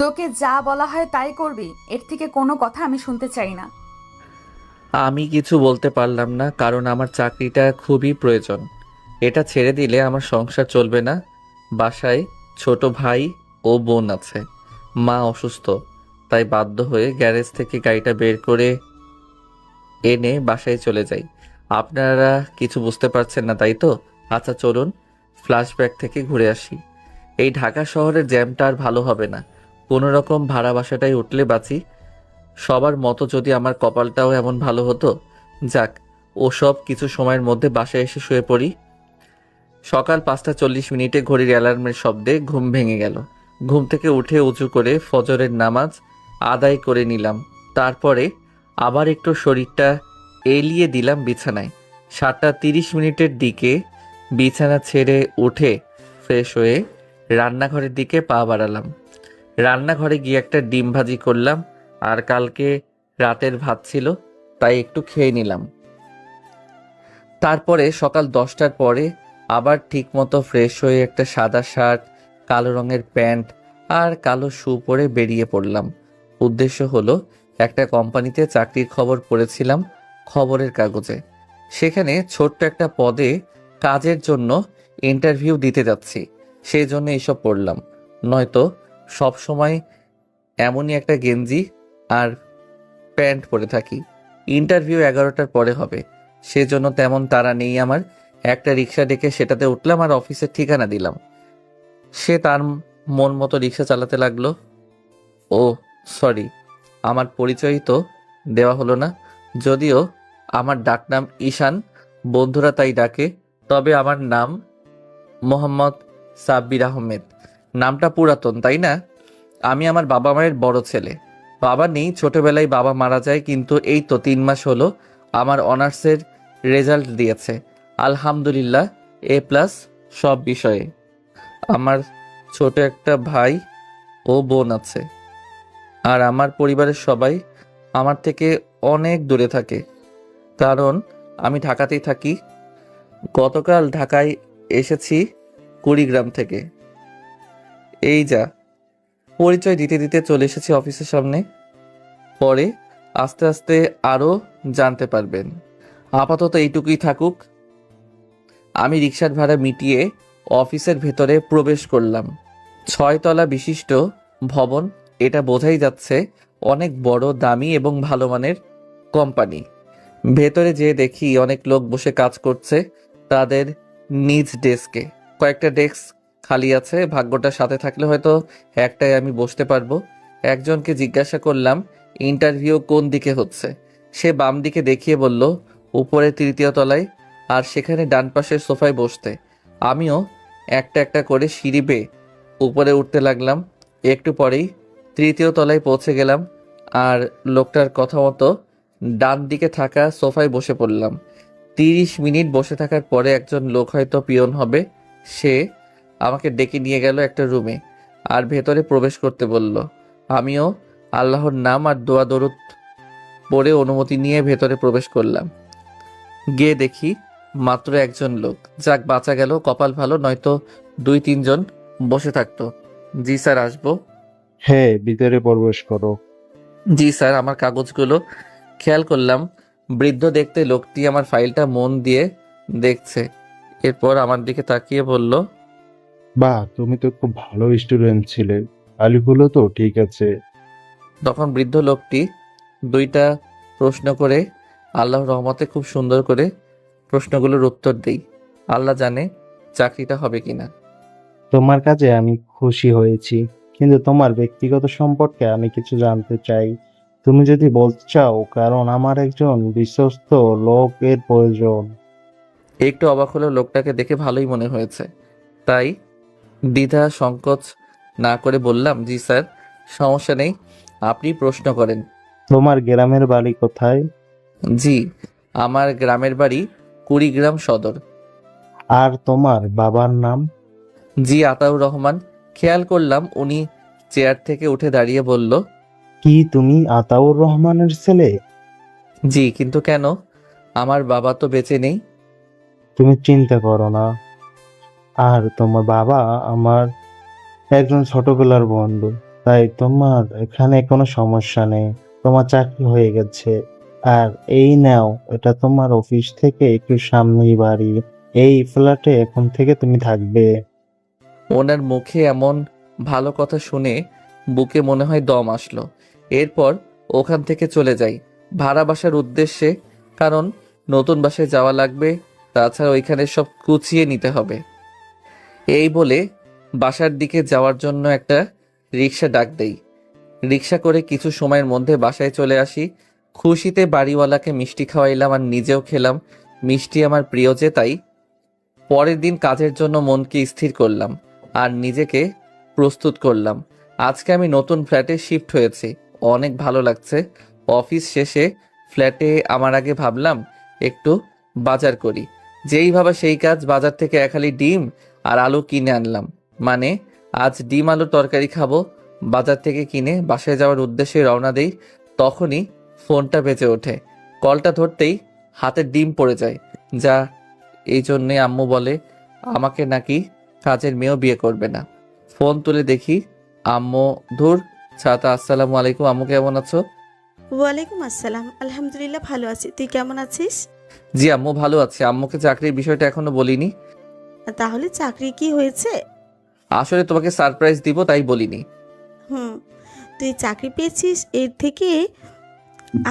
তোকে যা বলা হয় তাই করবি, এর থেকে কোনো কথা আমি শুনতে চাই না। আমি কিছু বলতে পারলাম না, কারণ আমার চাকরিটা খুবই প্রয়োজন। এটা ছেড়ে দিলে আমার সংসার চলবে না। বাসায় ছোট ভাই ও বোন আছে, মা অসুস্থ। তাই বাধ্য হয়ে গ্যারেজ থেকে গাড়িটা বের করে এনে বাসায় চলে যাই। আপনারা কিছু বুঝতে পারছেন না, তাই তো? আচ্ছা চলুন ফ্ল্যাশব্যাক থেকে ঘুরে আসি। এই ঢাকা শহরের জ্যামটা আর ভালো হবে না। কোনো রকম ভাড়া বাসাটাই উঠলে বাঁচি। সবার মতো যদি আমার কপালটাও এমন ভালো হতো। যাক, ওসব কিছু সময়ের মধ্যে বাসায় এসে শুয়ে পড়ি। সকাল 5:40 ঘড়ির অ্যালার্মের শব্দে ঘুম ভেঙে গেল। ঘুম থেকে উঠে উঁচু করে ফজরের নামাজ আদায় করে নিলাম। তারপরে আবার একটু শরীরটা এলিয়ে দিলাম বিছানায়। 7:30 দিকে বিছানা ছেড়ে উঠে ফ্রেশ হয়ে রান্নাঘরের দিকে পা বাড়ালাম। রান্নাঘরে গিয়ে একটা ডিম ভাজি করলাম, আর কালকে রাতের ভাত ছিল, তাই একটু খেয়ে নিলাম। তারপরে সকাল 10টার পরে আবার ঠিকমতো ফ্রেশ হয়ে একটা সাদা শার্ট, কালো রঙের প্যান্ট আর কালো শু পরে বেরিয়ে পড়লাম। উদ্দেশ্য হলো, একটা কোম্পানিতে চাকরির খবর পড়েছিলাম খবরের কাগজে। সেখানে ছোট্ট একটা পদে কাজের জন্য ইন্টারভিউ দিতে যাচ্ছি, সেই জন্য এসব পড়লাম। নয়তো সব সময় এমনই একটা গেঞ্জি আর প্যান্ট পরে থাকি। ইন্টারভিউ 11টার পরে হবে, সেজন্য তেমন তাড়া নেই আমার। একটা রিক্সা ডেকে সেটাতে উঠলাম আর অফিসের ঠিকানা দিলাম। সে তার মন মতো রিক্সা চালাতে লাগলো। ও সরি, আমার পরিচয় তো দেওয়া হলো না। যদিও আমার ডাকনাম ঈশান, বন্ধুরা তাই ডাকে। তবে আমার নাম মোহাম্মদ সাব্বির আহমেদ। নামটা পুরাতন, তাই না? আমি আমার বাবা মায়ের বড় ছেলে। বাবা নেই, ছোটবেলায় বাবা মারা যায়, কিন্তু এই তো 3 মাস হলো আমার অনার্সের রেজাল্ট দিয়েছে। আলহামদুলিল্লাহ, A+ সব বিষয়ে। আমার ছোট একটা ভাই ও বোন আছে, আর আমার পরিবারের সবাই আমার থেকে অনেক দূরে থাকে, কারণ আমি ঢাকাতেই থাকি। গতকাল ঢাকায় এসেছি কুড়িগ্রাম থেকে। এই যা, পরিচয় দিতে দিতে চলে এসেছি অফিসের সামনে। পরে আস্তে আস্তে আরও জানতে পারবেন। আপাতত এইটুকুই থাকুক। আমি রিকশার ভাড়া মিটিয়ে অফিসের ভেতরে প্রবেশ করলাম। 6 তলা বিশিষ্ট ভবন। এটা বোঝাই যাচ্ছে অনেক বড়, দামি এবং ভালো মানের কোম্পানি। ভেতরে যেয়ে দেখি অনেক লোক বসে কাজ করছে তাদের নিজ ডেস্কে। কয়েকটা ডেস্ক খালি আছে, ভাগ্যটা সাথে থাকলে হয়তো একটাই আমি বসতে পারবো। একজনকে জিজ্ঞাসা করলাম ইন্টারভিউ কোন দিকে হচ্ছে। সে বাম দিকে দেখিয়ে বলল উপরে 3য় তলায়, আর সেখানে ডান পাশের সোফায় বসতে। আমিও একটা একটা করে সিঁড়ি বেয়ে উপরে উঠতে লাগলাম। একটু পরেই 3য় তলায় পৌঁছে গেলাম, আর লোকটার কথা মতো ডান দিকে থাকা সোফায় বসে পড়লাম। 30 মিনিট বসে থাকার পরে একজন লোক, হয়তো পিয়ন হবে, সে আমাকে ডেকে নিয়ে গেল একটা রুমে, আর ভেতরে প্রবেশ করতে বলল। আমিও আল্লাহর নাম আর দোয়া দরুদ পড়ে অনুমতি নিয়ে ভেতরে প্রবেশ করলাম। গিয়ে দেখি মাত্র একজন লোক। যাক, বাঁচা গেল, কপাল ভালো, নয়তো 2-3 জন বসে থাকতো। জি স্যার, আসবো? হ্যাঁ, ভিতরে প্রবেশ করো। জি স্যার। আমার কাগজগুলো খেয়াল করলাম। বৃদ্ধ দেখতে লোকটি আমার ফাইলটা মন দিয়ে দেখছে। এরপর আমার দিকে তাকিয়ে বলল, বাহ, তুমি তো খুব ভালো স্টুডেন্ট ছিলে। আলিগুলো তো ঠিক আছে। তখন বৃদ্ধ লোকটি 2টা প্রশ্ন করে আল্লাহর রহমতে খুব সুন্দর করে প্রশ্নগুলোর উত্তর দেই। আল্লাহ জানে চাকরিটা হবে কিনা। তোমার কাজে আমি খুশি হয়েছি, কিন্তু তোমার ব্যক্তিগত সম্পর্কে আমি কিছু জানতে চাই। তুমি যদি বলতে চাও, কারণ আমার একজন বিশ্বস্ত লোকের প্রয়োজন। একটু অবাক হলেও লোকটাকে দেখে ভালোই মনে হয়েছে, তাই দ্বিধা সংকোচ না করে বললাম, জি স্যার, সমস্যা নেই, আপনি প্রশ্ন করেন। তোমার গ্রামের বাড়ি কোথায়? জি, আমার গ্রামের বাড়ি কুড়িগ্রাম সদর। আর তোমার বাবার নাম? জি, আতাউর রহমান। খেয়াল করলাম উনি চেয়ার থেকে উঠে দাঁড়িয়ে বলল, কি তুমি আতাউর রহমানের ছেলে? জি, কিন্তু কেন? আমার বাবা তো বেঁচে নেই। তুমি চিন্তা করো না। আর তোমার বাবা আমার একজন ছোটবেলার বন্ধু। তাই তোমার এখানে কোনো সমস্যা নেই, তোমার চাকরি হয়ে গেছে। আর এই নাও, এটা তোমার অফিস থেকে একটু সামনেই বাড়ি। এই ফ্ল্যাটে এখন থেকে তুমি থাকবে। ওনার মুখে এমন ভালো কথা শুনে বুকে মনে হয় দম আসলো। এরপর ওখান থেকে চলে যাই ভাড়া বাসার উদ্দেশ্যে, কারণ নতুন বাসায় যাওয়া লাগবে, তাছাড়া ওইখানে সব কুচিয়ে নিতে হবে। এই বলে বাসার দিকে যাওয়ার জন্য একটা রিক্সা ডাক দেই। রিক্সা করে কিছু সময়ের মধ্যে বাসায় চলে আসি। খুশিতে বাড়িওয়ালাকে মিষ্টি খাওয়াইলাম আর নিজেও খেলাম। মিষ্টি আমার প্রিয় যে, তাই পরের দিন কাজের জন্য মনকে স্থির করলাম আর নিজেকে প্রস্তুত করলাম। আজকে আমি নতুন ফ্ল্যাটে শিফট হয়েছি, অনেক ভালো লাগছে। অফিস শেষে ফ্ল্যাটে আমার আগে ভাবলাম একটু বাজার করি। যেই ভাবা সেই কাজ, বাজার থেকে এক হালি ডিম আর আলু কিনে আনলাম। মানে আজ ডিম আলুর তরকারি খাবো। বাজার থেকে কিনে বাসায় যাওয়ার উদ্দেশ্যে রওনা দেই। তখনই ফোনটা বেজে ওঠে। কলটা ধরতেই হাতে ডিম পড়ে যায়। যা, এই জন্যে আম্মু বলে আমাকে নাকি কাজের মেয়েও বিয়ে করবে না। ফোন তুলে দেখি আম্মু। ধুর ছাতা। আসসালামু আলাইকুম আম্মু, কেমন আছো? ওয়ালাইকুম আসসালাম, আলহামদুলিল্লাহ ভালো আছি। তুই কেমন আছিস? জি আম্মু ভালো আছে। আম্মুকে চাকরির বিষয়টা এখনো বলিনি। তাহলে চাকরি কি হয়েছে? আসলে তোমাকে সারপ্রাইজ দিব তাই বলিনি। হুম, তুই চাকরি পেয়েছিস, এর থেকে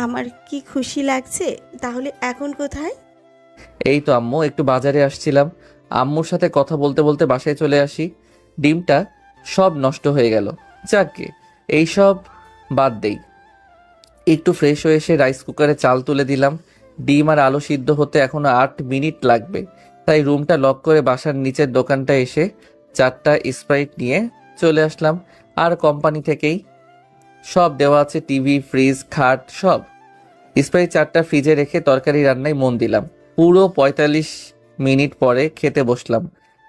আমার কি খুশি লাগছে। তাহলে এখন কোথায়? এই তো আম্মু, একটু বাজারে আসছিলাম। আম্মুর সাথে কথা বলতে বলতে বাসায় চলে আসি। ডিমটা সব নষ্ট হয়ে গেল। যাকগে, এইসব বাদ দেই। একটু ফ্রেশ হয়ে এসে রাইস কুকারে চাল তুলে দিলাম। ডিম আর আলু সিদ্ধ হতে এখনো 8 মিনিট লাগবে, তাই রুমটা লক করে বাসার নিচের দোকানটা এসে 4টা স্প্রাইট নিয়ে চলে আসলাম। আর কোম্পানি থেকেই সব দেওয়া আছে, টিভি, ফ্রিজ, খাট সব। স্প্রাইট 4টা ফ্রিজে রেখে তরকারি রান্নায় মন দিলাম। পুরো 45 মিনিট পরে খেতে বসলাম।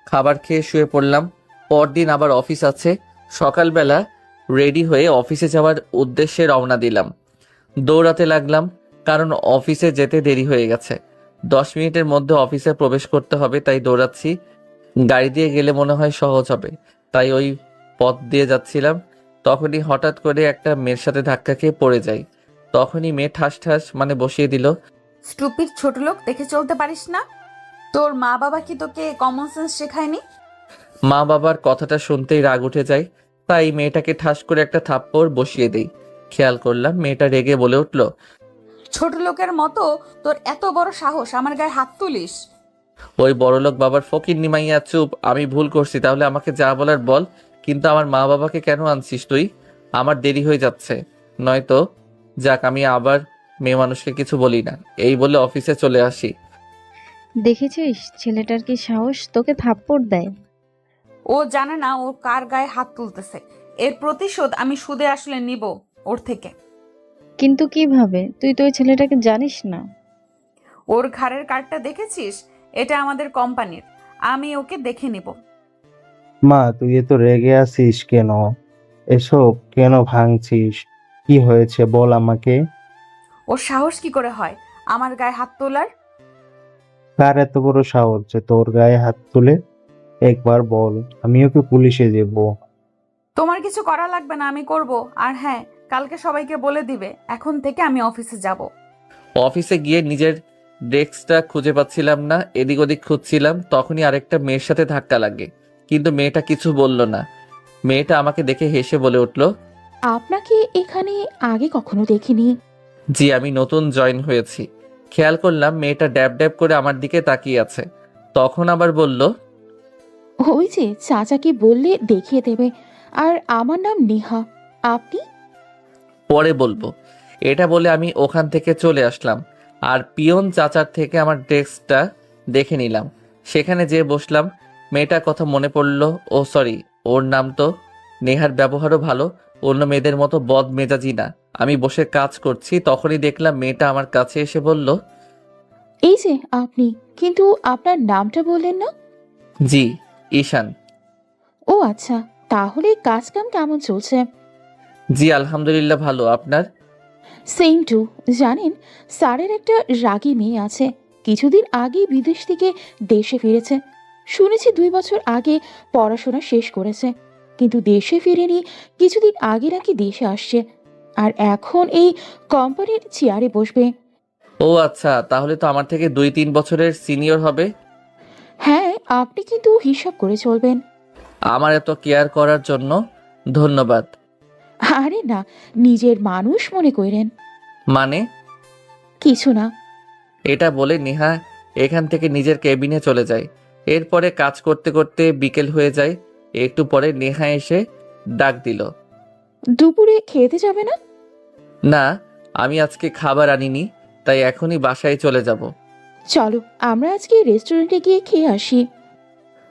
খাবার খেয়ে শুয়ে পড়লাম। পরদিন আবার অফিস আছে। সকালবেলা রেডি হয়ে অফিসে যাওয়ার উদ্দেশ্যে রওনা দিলাম। দৌড়াতে লাগলাম, কারণ অফিসে যেতে দেরি হয়ে গেছে। 10 মিনিটের মধ্যে অফিসে প্রবেশ করতে হবে, তাই দৌড়াচ্ছি। গাড়ি দিয়ে গেলে মনে হয় সহজ হবে, তাই ওই পথ দিয়ে যাচ্ছিলাম। তখনই হঠাৎ করে একটা মেয়ের সাথে ধাক্কা খেয়ে পড়ে যাই। তখনই মেয়ে ঠাস ঠাস মানে বসিয়ে দিল। স্টুপিড ছোট লোক, দেখে চলতে পারিস না? তোর মা বাবা কি তোকে কমন সেন্স শেখায়নি? মা বাবার কথাটা শুনতেই রাগ উঠে যায়, তাই মেয়েটাকে ঠাস করে একটা থাপ্পড় বসিয়ে দেই। খেয়াল করলাম মেয়েটা রেগে বলে উঠল, ছোট লোকের মতো তোর এত বড় সাহস, আমার গায়ে হাত তুলিস? ওই বড়লোক বাবার ফকির নিমাইয়া চুপ। আমি ভুল করছি, তাহলে আমাকে যা বলার বল, কিন্তু আমার মা বাবাকে কেন আনছিস তুই? আমার দেরি হয়ে যাচ্ছে, নয়তো যাক, আমি আবার মেয়ে মানুষকে কিছু বলি না। এই বলে অফিসে চলে আসি। দেখেছিস ছেলেটার কি সাহস, তোকে থাপ্পড় দেয়। ও জানে না ও কার গায়ে হাত তুলতেছে। এর প্রতিশোধ আমি সুদে আসলে নিব ওর থেকে। কিন্তু কিভাবে? তুই তো ওই ছেলেটাকে জানিস না। ওর ঘাড়ের কার্ডটা দেখেছিস? এটা আমাদের কোম্পানির। আমি ওকে দেখে নিব। মা, তুই এত রেগে আছিস কেন? এসব কেন ভাঙছিস? কি হয়েছে বল আমাকে। ওর সাহস কি করে হয় আমার গায়ে হাত তোলার? কার এত বড় সাহস যে তোর গায়ে হাত তুলে? একবার বল, আমি ওকে পুলিশে দেব। তোমার কিছু করা লাগবে না, আমি করব। আর হ্যাঁ, কালকে সবাইকে বলে দিবে এখন থেকে আমি অফিসে যাব। অফিসে গিয়ে নিজের ডেস্কটা খুঁজে পাচ্ছিলাম না, এদিক ওদিক খুঁজছিলাম। তখনই আরেকটা মেয়ের সাথে ধাক্কা লাগে, কিন্তু মেয়েটা কিছু বলল না। মেয়েটা আমাকে দেখে হেসে বলে উঠল, আপনাকে এখানে আগে কখনো দেখিনি। জি, আমি নতুন জয়েন হয়েছি। খেয়াল করলাম মেয়েটা ড্যাব ড্যাব করে আমার দিকে তাকিয়ে আছে। তখন আবার বলল, ওই যে চাচাকে বললে দেখিয়ে দেবে। আর আমার নাম নেহা। আপনি? পরে বলবো। এটা বলে আমি ওখান থেকে চলে আসলাম আর পিয়ন চাচার থেকে আমার ডেস্কটা দেখে নিলাম। সেখানে যেয়ে বসলাম। মেয়েটার কথা মনে পড়ল। ও সরি, ওর নাম তো নেহার। ব্যবহারও ভালো, অন্য মেয়েদের মতো বদ মেজাজি না। আমি বসে কাজ করছি, তখনই দেখলাম মেয়েটা আমার কাছে এসে বলল, এই যে আপনি, কিন্তু আপনার নামটা বললেন না। জি, ঈশান। ও আচ্ছা, তাহলে কাজ কাম কেমন চলছে? জি আলহামদুলিল্লাহ ভালো। আপনার? Same to. জানেন, স্যারের একটা রাগী মেয়ে আছে, কিছুদিন আগেই বিদেশ থেকে দেশে ফিরেছে। শুনেছি 2 বছর আগে পড়াশোনা শেষ করেছে, কিন্তু দেশে ফিরেনি। কিছুদিন আগে নাকি দেশে আসছে, আর এখন এই কোম্পানির চেয়ারে বসবে। ও আচ্ছা, তাহলে তো আমার থেকে 2-3 বছরের সিনিয়র হবে। হ্যাঁ, আপনি কিন্তু হিসাব করে চলবেন। আমার এত কেয়ার করার জন্য ধন্যবাদ। আরে না, নিজের মানুষ মনে করেন। মানে? কিছু না। এটা বলে নেহা এখান থেকে নিজের কেবিনে চলে যায়। এরপরে কাজ করতে করতে বিকেল হয়ে যায়। একটু পরে নেহা এসে ডাক দিল। দুপুরে খেতে যাবে না? না, আমি আজকে খাবার আনিনি, তাই এখনই বাসায় চলে যাব। চলো আমরা আজকে রেস্টুরেন্টে গিয়ে খেয়ে আসি।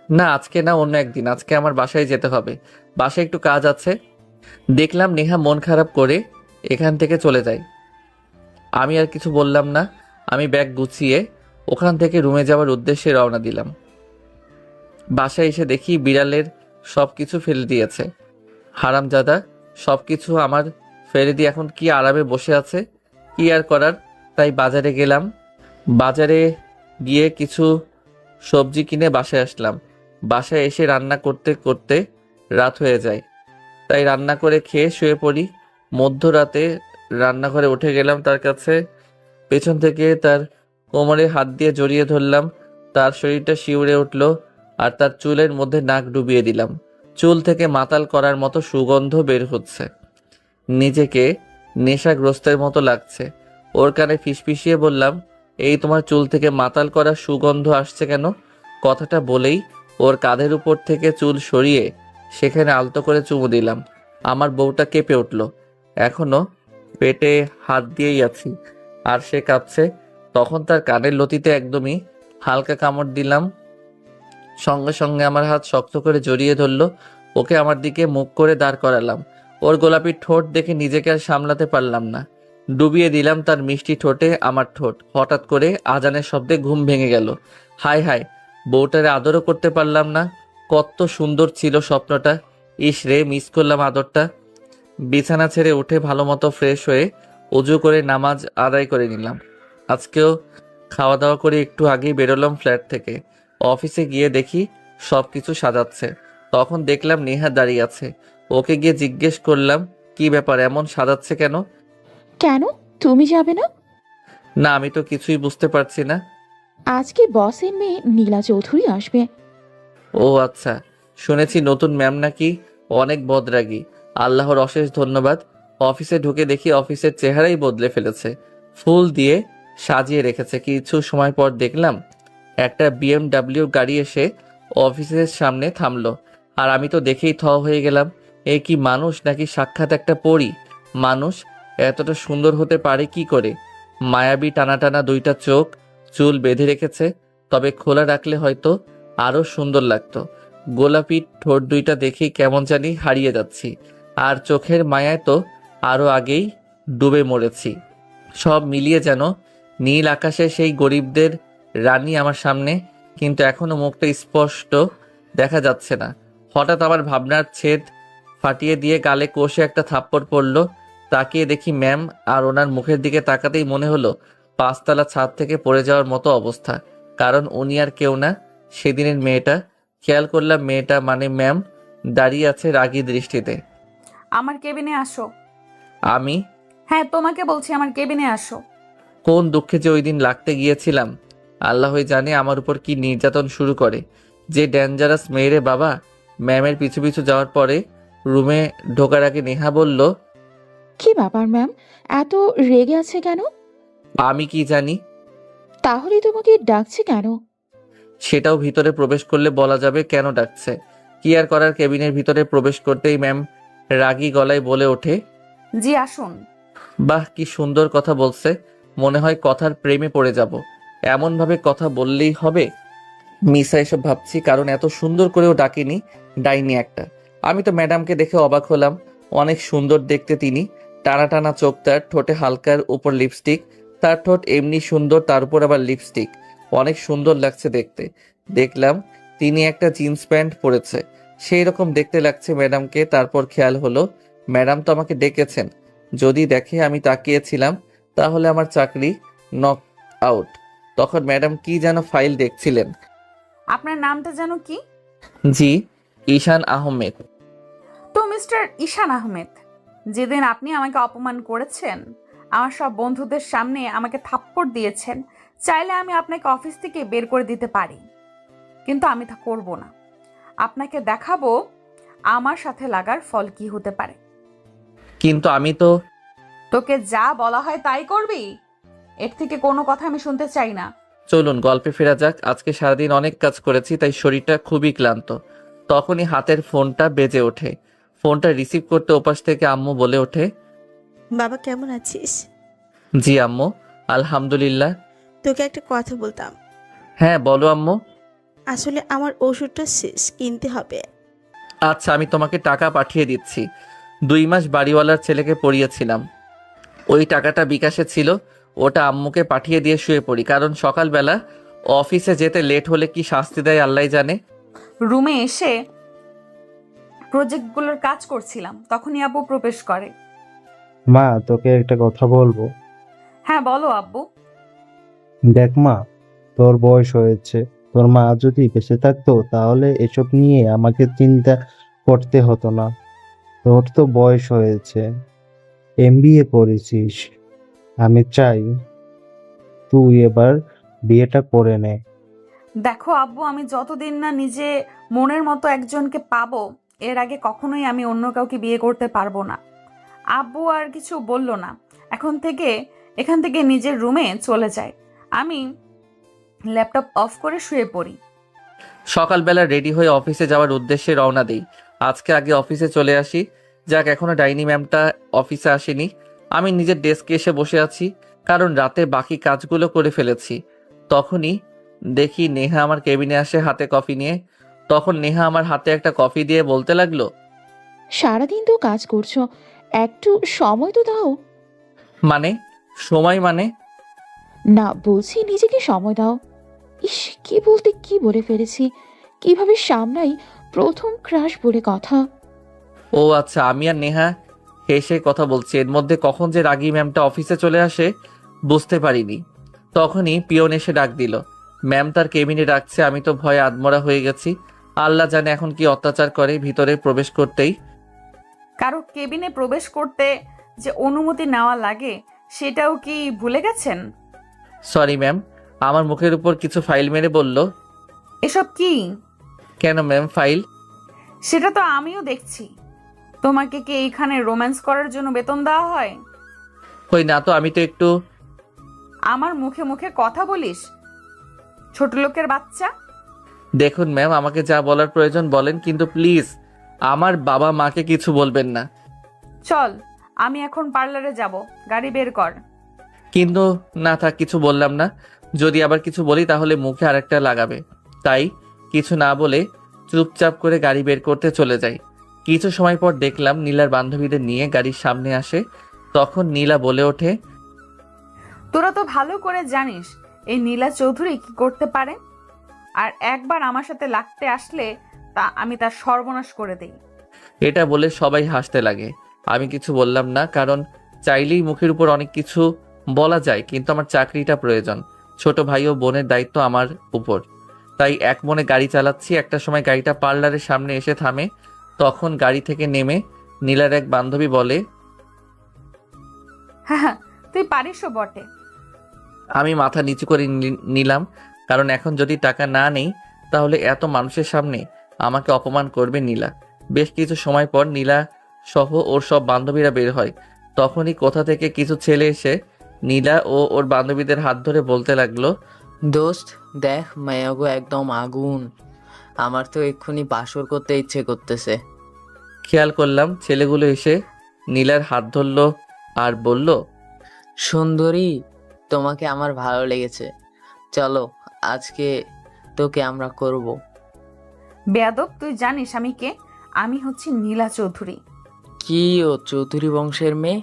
না, আজকে না, অন্য একদিন। আজকে আমার বাসায় যেতে হবে, বাসায় একটু কাজ আছে। দেখলাম নেহা মন খারাপ করে এখান থেকে চলে যায়। আমি আর কিছু বললাম না। আমি ব্যাগ গুছিয়ে ওখান থেকে রুমে যাওয়ার উদ্দেশ্যে রওনা দিলাম। বাসায় এসে দেখি বিড়ালের সব কিছু ফেলে দিয়েছে। হারামজাদা সব কিছু আমার ফেলে দিয়ে এখন কি আরামে বসে আছে। কি আর করার, তাই বাজারে গেলাম। বাজারে গিয়ে কিছু সবজি কিনে বাসায় আসলাম। বাসায় এসে রান্না করতে করতে রাত হয়ে যায়, তাই রান্না করে খেয়ে শুয়ে পড়ি। মধ্যরাতে রান্নাঘরে উঠে গেলাম তার কাছে। পেছন থেকে তার কোমরে হাত দিয়ে জড়িয়ে ধরলাম। তার শরীরটা শিউরে উঠল, আর তার চুলের মধ্যে নাক ডুবিয়ে দিলাম। চুল থেকে মাতাল করার মতো সুগন্ধ বের হচ্ছে। নিজেকে নেশাগ্রস্তের মতো লাগছে। ওর কানে ফিসফিসিয়ে বললাম, এই তোমার চুল থেকে মাতাল করার সুগন্ধ আসছে কেন? কথাটা বলেই ওর কাঁধের উপর থেকে চুল সরিয়ে সেখানে আলতো করে চুমু দিলাম। আমার বউটা কেঁপে উঠল। এখনো পেটে হাত দিয়েই আছি, আর সে কাঁপছে। তখন তার কানের লতিতে একদমই হালকা কামড় দিলাম। সঙ্গে সঙ্গে আমার হাত শক্ত করে জড়িয়ে ধরলো। ওকে আমার দিকে মুখ করে দাঁড় করালাম। ওর গোলাপি ঠোঁট দেখে নিজেকে আর সামলাতে পারলাম না। ডুবিয়ে দিলাম তার মিষ্টি ঠোঁটে আমার ঠোঁট। হঠাৎ করে আজানের শব্দে ঘুম ভেঙে গেল। হায় হায়, বউটারে আদরও করতে পারলাম না। কত সুন্দর ছিল স্বপ্নটা। ইস রে, মিস করলাম আদরটা। বিছানা ছেড়ে উঠে ভালো মতো ফ্রেশ হয়ে অজু করে নামাজ আদায় করে নিলাম। আজকেও খাওয়া দাওয়া করে একটু আগেই বেরোলাম ফ্ল্যাট থেকে। অফিসে গিয়ে দেখি সব কিছু সাজাচ্ছে। তখন দেখলাম নেহা দাঁড়িয়ে আছে। ওকে গিয়ে জিজ্ঞেস করলাম, কি ব্যাপার, এমন সাজাচ্ছে কেন? কেন, তুমি যাবে না? না, আমি তো কিছুই বুঝতে পারছি না। আজকে বসের মেয়ে নীলা চৌধুরী আসবে। ও আচ্ছা, শুনেছি নতুন ম্যাম নাকি অনেক বদরাগী। আল্লাহর অশেষ ধন্যবাদ। অফিসে ঢুকে দেখি অফিসের চেহারাই বদলে ফেলেছে। ফুল দিয়ে সাজিয়ে রেখেছে। কিছু সময় পর দেখলাম একটা BMW গাড়ি এসে অফিসের সামনে থামলো। আর আমি তো দেখেই থ হয়ে গেলাম। এ কি মানুষ নাকি সাক্ষাৎ একটা পরী? মানুষ এতটা সুন্দর হতে পারে কি করে? মায়াবী টানা টানা দুইটা চোখ, চুল বেঁধে রেখেছে, তবে খোলা রাখলে হয়তো আরো সুন্দর লাগতো। গোলাপি ঠোঁট দুইটা দেখেই কেমন জানি হারিয়ে যাচ্ছি। আর চোখের মায়ায় তো আরো আগেই ডুবে মরেছি। সব মিলিয়ে যেন নীল আকাশে সেই গরিবদের রানী আমার সামনে, কিন্তু এখনো মুখটা স্পষ্ট দেখা যাচ্ছে না। হঠাৎ আমার ভাবনার ছেদ ফাটিয়ে দিয়ে গালে কষে একটা থাপ্পড় পড়ল। তাকিয়ে দেখি ম্যাম, আর ওনার মুখের দিকে তাকাতেই মনে হলো 5তলা ছাদ থেকে পড়ে যাওয়ার মতো অবস্থা। কারণ উনি আর কেউ না, সেদিনের মেয়েটা। খেয়াল করলাম মেয়েটা মানে ম্যাম দাঁড়িয়ে আছে রাগী দৃষ্টিতে। আমার কেবিনে আসো। আমি? হ্যাঁ, তোমাকে বলছি আমার কেবিনে আসো। কোন দুঃখে যে ওই দিন লাগতে গিয়েছিলাম, আল্লাহই জানে আমার উপর কি নির্যাতন শুরু করে। যে ডেঞ্জারাস মেয়েরে বাবা। ম্যামের পিছু পিছু যাওয়ার পরে রুমে ঢোকার আগে নেহা বলল, কি ব্যাপার ম্যাম, এত রেগে আছে কেন? আমি কি জানি। তাহলে তোমাকে ডাকছে কেন? সেটাও ভিতরে প্রবেশ করলে বলা যাবে কেন ডাকছে। কি আর করার, কেবিনের ভিতরে প্রবেশ করতেই ম্যাম রাগী গলায় বলে ওঠে, জি আসুন। বাহ, কি সুন্দর কথা বলছে। মনে হয় কথার প্রেমে পড়ে যাব। এমন ভাবে কথা বললেই হবে? মিসা এসব ভাবছি, কারণ এত সুন্দর করেও ডাকিনি ডাইনি একটা। আমি তো ম্যাডামকে দেখে অবাক হলাম। অনেক সুন্দর দেখতে তিনি। টানা টানা চোখ, তার ঠোঁটে হালকার উপর লিপস্টিক। তার ঠোঁট এমনি সুন্দর, তার উপর আবার লিপস্টিক। অনেক সুন্দর লাগছে দেখতে। দেখলাম তিনি একটা জিন্স প্যান্ট পরেছে, সেই রকম দেখতে লাগছে ম্যাডামকে। তারপর খেয়াল হলো ম্যাডাম তো আমাকে ডেকেছেন। যদি দেখে আমি তাকিয়েছিলাম তাহলে আমার চাকরি নক আউট। তখন ম্যাডাম কি যেন ফাইল দেখছিলেন। আপনার নামটা যেন কি? জি, ঈশান আহমেদ। মিস্টার ঈশান আহমেদ, যেদিন আপনি আমাকে অপমান করেছেন, আমার সব বন্ধুদের সামনে আমাকে থাপ্পড় দিয়েছেন, চাইলে আমি আপনাকে অফিস থেকে বের করে দিতে পারি, কিন্তু আমি তা করব না। আপনাকে দেখাবো আমার সাথে লাগার ফল কি হতে পারে। কিন্তু আমি তো। তোকে যা বলা হয় তাই করবি, এর থেকে কোনো কথা আমি শুনতে চাই না। চলুন গল্পে ফেরা যাক। আজকে সারাদিন অনেক কাজ করেছি, তাই শরীরটা খুবই ক্লান্ত। তখনই হাতের ফোনটা বেজে ওঠে। ফোনটা রিসিভ করতে ওপাশ থেকে আম্মু বলে ওঠে, বাবা কেমন আছিস? জি আম্মু, আলহামদুলিল্লাহ। তোকে একটা কথা বলতাম। হ্যাঁ বলো আম্মু। আসলে আমার ওষুধটা শেষ, কিনতে হবে। আচ্ছা, আমি তোমাকে টাকা পাঠিয়ে দিচ্ছি। 2 মাস বাড়িওয়ালার ছেলেকে পড়িয়েছিলাম, ওই টাকাটা বিকাশে ছিল, ওটা আম্মুকে পাঠিয়ে দিয়ে শুয়ে পড়ি, কারণ সকালবেলা অফিসে যেতে লেট হলে কি শাস্তি দেয় আল্লাহ জানে। রুমে এসে প্রজেক্টগুলোর কাজ করছিলাম, তখনই আব্বু প্রবেশ করে। মা, তোকে একটা কথা বলবো। হ্যাঁ বলো আব্বু। দেখ মা, তোর বয়স হয়েছে, তোর মা যদি বেঁচে থাকতো তাহলে এসব নিয়ে আমাকে চিন্তা করতে হতো না। তোর তো বয়স হয়েছে, এমবিএ করেছিস, আমি চাই তুই এবার বিয়েটা করে নে। দেখো আব্বু, আমি যতদিন না নিজে মনের মতো একজনকে পাবো, এর আগে কখনোই আমি অন্য কাউকে বিয়ে করতে পারবো না। আব্বু আর কিছু বলল না। এখান থেকে নিজের রুমে চলে যায়। আমি ল্যাপটপ অফ করে শুয়ে পড়ি। সকালবেলা রেডি হয়ে অফিসে যাওয়ার উদ্দেশ্যে রওনা দিই। আজকে আগে অফিসে চলে আসি। যাক, এখনো ডাইনি ম্যামটা অফিসে আসেনি। আমি নিজের ডেস্কে এসে বসে আছি, কারণ রাতে বাকি কাজগুলো করে ফেলেছি। তখনই দেখি নেহা আমার কেবিনে আসে হাতে কফি নিয়ে। তখন নেহা আমার হাতে একটা কফি দিয়ে বলতে লাগলো, সারাদিন তো কাজ করছো, একটু সময় তো দাও। মানে? সময় মানে? না, বলছি নিজেকে সময় দাও। ইস, কি বলতে কি বলে ফেলেছি, কিভাবে সামলাই প্রথম ক্রাশ বলে কথা। ও আচ্ছা, আমি আর নেহা হেসে কথা বলছি, এর মধ্যে কখন যে রাগী ম্যামটা অফিসে চলে আসে বুঝতে পারিনি। তখনই পিয়ন এসে ডাক দিল। ম্যাম তার কেবিনে ডাকছে। আমি তো ভয়ে আদমরা হয়ে গেছি। আল্লাহ জানে এখন কি অত্যাচার করে ভিতরে প্রবেশ করতেই। কারো কেবিনে প্রবেশ করতে যে অনুমতি নেওয়া লাগে সেটাও কি ভুলে গেছেন? Sorry ma'am. আমার মুখের উপর কিছু ফাইল মেরে বলল, এসব কি? কেন ম্যাম, ফাইল? সেটা তো আমিও দেখছি। তোমাকে কি এইখানে রোম্যান্স করার জন্য বেতন দেওয়া হয়? কই না তো, আমি তো একটু। আমার মুখে মুখে কথা বলিস, ছোট লোকের বাচ্চা। দেখুন ম্যাম, আমাকে যা বলার প্রয়োজন বলেন, কিন্তু প্লিজ আমার বাবা মাকে কিছু বলবেন না। চল, আমি এখন পার্লারে যাব, গাড়ি বের কর। কিন্তু না থাক, কিছু বললাম না। যদি আবার কিছু বলি তাহলে মুখে আরেকটা লাগাবে। তাই কিছু না বলে চুপচাপ করে গাড়ি বের করতে চলে যাই। কিছু সময় পর দেখলাম নীলার বান্ধবীদের নিয়ে গাড়ির সামনে আসে। তখন নীলা বলে ওঠে, তোরা তো ভালো করে জানিস এই নীলা চৌধুরী কি করতে পারে, আর একবার আমার সাথে লাগতে আসলে আমি তার সর্বনাশ করে দেই। এটা বলে সবাই হাসতে লাগে। আমি কিছু বললাম না, কারণ চাইলেই মুখের উপর অনেক কিছু বলা যায়, কিন্তু আমার চাকরিটা প্রয়োজন। ছোট ভাই ও বোনের দায়িত্ব আমার উপর। তাই এক মনে গাড়ি চালাচ্ছি। একটা সময় গাড়িটা পার্লারের সামনে এসে থামে। তখন গাড়ি থেকে নেমে নীলার এক বান্ধবী বলে, হ্যাঁ, তুই পারিসও বটে। আমি মাথা নিচু করে নিলাম, কারণ এখন যদি টাকা না নেই তাহলে এত মানুষের সামনে আমাকে অপমান করবে নীলা। বেশ কিছু সময় পর নীলা সহ ওর সব বান্ধবীরা বের হয়। তখনই কোথা থেকে কিছু ছেলে এসে নীলা ও ওর বান্ধবীদের হাত ধরে বলতে লাগলো, দোস্ত দেখ, মায়াগো একদম আগুন, আমার তো এক্ষুনি বাসর করতে ইচ্ছে করতেছে। খেয়াল করলাম ছেলেগুলো এসে নীলার হাত ধরলো আর বলল, সুন্দরী, তোমাকে আমার ভালো লেগেছে, চলো আজকে তোকে আমরা করব। বেয়াদব, তুই জানিস আমি কে? আমি হচ্ছি নীলা চৌধুরী। কি ও চৌধুরী বংশের মেয়ে?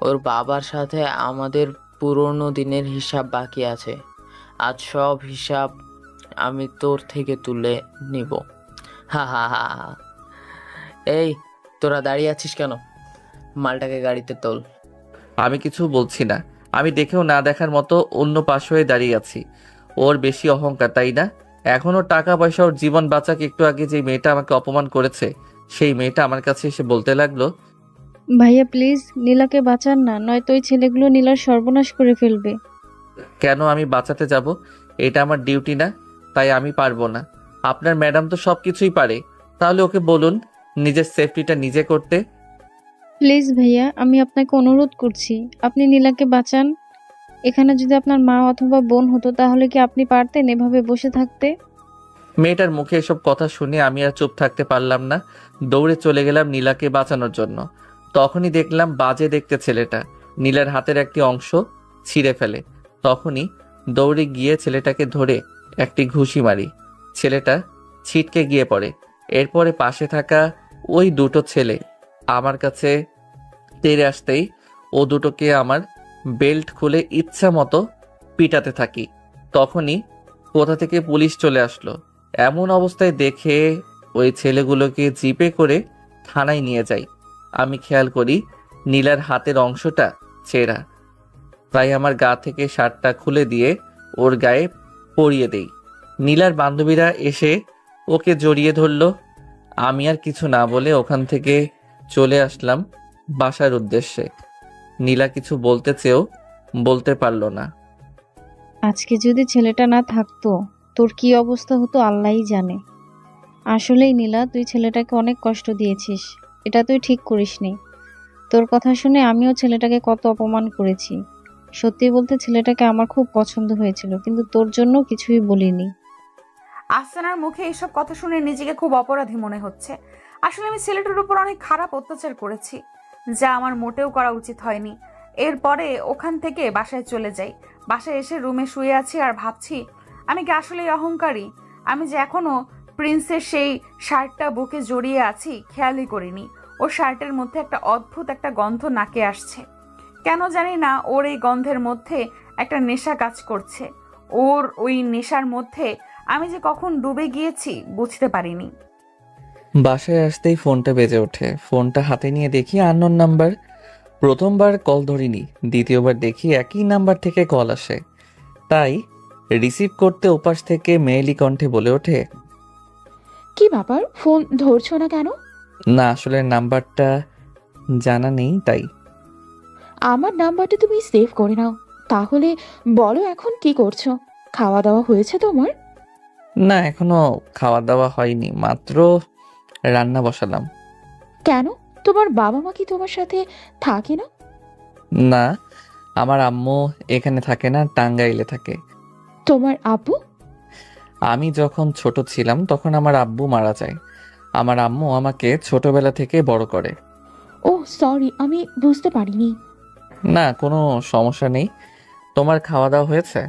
ওর বাবার সাথে আমাদের পুরনো দিনের হিসাব বাকি আছে, আজ সব হিসাব আমি তোর থেকে তুলে নিব। হা হা হা হা। এই, তোরা দাঁড়িয়ে আছিস কেন? মালটাকে গাড়িতে তোল। আমি কিছু বলছি না। আমি দেখেও না দেখার মতো অন্য পাশ হয়ে দাঁড়িয়ে আছি। ওর বেশি অহংকার, তাই না? এখনো টাকা পয়সা ওর জীবন বাঁচাক। একটু আগে যে মেয়েটা আমাকে অপমান করেছে সেই মেয়েটা আমার কাছে এসে বলতে লাগলো, ভাইয়া প্লিজ নীলাকে বাঁচান না, নয়তো ওই ছেলেগুলো নীলার সর্বনাশ করে ফেলবে। কেন আমি বাঁচাতে যাব? এটা আমার ডিউটি না, তাই আমি পারবো না। আপনার ম্যাডাম তো সব কিছুই পারে, তাহলে ওকে বলুন নিজের সেফটিটা নিজে করতে। প্লিজ ভাইয়া, আমি আপনাকে অনুরোধ করছি, আপনি নীলাকে বাঁচান। এখানে যদি আপনার মা অথবা বোন হতো তাহলে কি আপনি পারতেন এভাবে বসে থাকতে? মেয়েটার মুখে এসব কথা শুনে আমি আর চুপ থাকতে পারলাম না। দৌড়ে চলে গেলাম নীলাকে বাঁচানোর জন্য। তখনই দেখলাম বাজে দেখতে ছেলেটা নীলার হাতের একটি অংশ ছিঁড়ে ফেলে। তখনই দৌড়ে গিয়ে ছেলেটাকে ধরে একটি ঘুষি মারি। ছেলেটা ছিটকে গিয়ে পড়ে। এরপরে পাশে থাকা ওই দুটো ছেলে আমার কাছে তেড়ে আসতেই ও দুটোকে আমার বেল্ট খুলে ইচ্ছা মতো পিটাতে থাকি। তখনই কোথা থেকে পুলিশ চলে আসলো। এমন অবস্থায় দেখে ওই ছেলেগুলোকে জিপে করে থানায় নিয়ে যাই। আমি খেয়াল করি নীলার হাতের অংশটা ছেঁড়া, তাই আমার গা থেকে শার্টটা খুলে দিয়ে ওর গায়ে পরিয়ে দেই। নীলার বান্ধবীরা এসে ওকে জড়িয়ে ধরলো। আমি আর কিছু না বলে ওখান থেকে চলে আসলাম বাসার উদ্দেশ্যে। নীলা কিছু বলতে চেয়েও বলতে পারলো না। আজকে যদি ছেলেটা না থাকতো তোর কি অবস্থা হতো আল্লাহই জানে। আসলেই নীলা, তুই ছেলেটাকে অনেক কষ্ট দিয়েছিস, এটা তুই ঠিক করিসনি। তোর কথা শুনে আমিও ছেলেটাকে কত অপমান করেছি। সত্যি বলতে ছেলেটাকে আমার খুব পছন্দ হয়েছিল, কিন্তু তোর জন্য কিছুই বলিনি। আফসানার মুখে এইসব কথা শুনে নিজেকে খুব অপরাধী মনে হচ্ছে। আসলে আমি ছেলেটার উপর অনেক খারাপ অত্যাচার করেছি, যা আমার মোটেও করা উচিত হয়নি। এরপরে ওখান থেকে বাসায় চলে যাই। বাসায় এসে রুমে শুয়ে আছি আর ভাবছি, আমি কি আসলেই অহংকারী? আমি যে এখনো প্রিন্সের সেই শার্টটা বুকে জড়িয়ে আছি খেয়ালই করিনি। ওর শার্টের মধ্যে একটা অদ্ভুত একটা গন্ধ নাকে আসছে। কেন জানি না, ওর এই গন্ধের মধ্যে একটা নেশা কাজ করছে। ওর ওই নেশার মধ্যে আমি যে কখন ডুবে গিয়েছি বুঝতে পারিনি। বাসায় আসতেই ফোনটা বেজে ওঠে। ফোনটা হাতে নিয়ে দেখি আননোন নাম্বার। প্রথমবার কল ধরিনি, দ্বিতীয়বার দেখি একই নাম্বার থেকে কল আসে। তাই রিসিভ করতে ওপাশ থেকে মেয়েলি কণ্ঠে বলে ওঠে, কি ব্যাপার, ফোন ধরছো না কেন? না আসলে নাম্বারটা জানা নেই তাই। আমার নাম্বারটা তুমি সেভ করে নাও। তাহলে বলো এখন কি করছো? খাওয়া দাওয়া হয়েছে তোমার? না এখনো খাওয়া দাওয়া হয়নি, মাত্র রান্না বসালাম। কেন, তোমার বাবা মা কি তোমার সাথে থাকে না? না, আমার আম্মু এখানে থাকে না, টাঙ্গাইলে থাকে। তোমার আব্বু? আমি যখন ছোট ছিলাম তখন আমার আব্বু মারা যায়। আমার আম্মু আমাকে ছোটবেলা থেকে বড় করে। ও সরি, আমি বুঝতে পারিনি। না কোনো সমস্যা নেই। তোমার খাওয়া দাওয়া হয়েছে?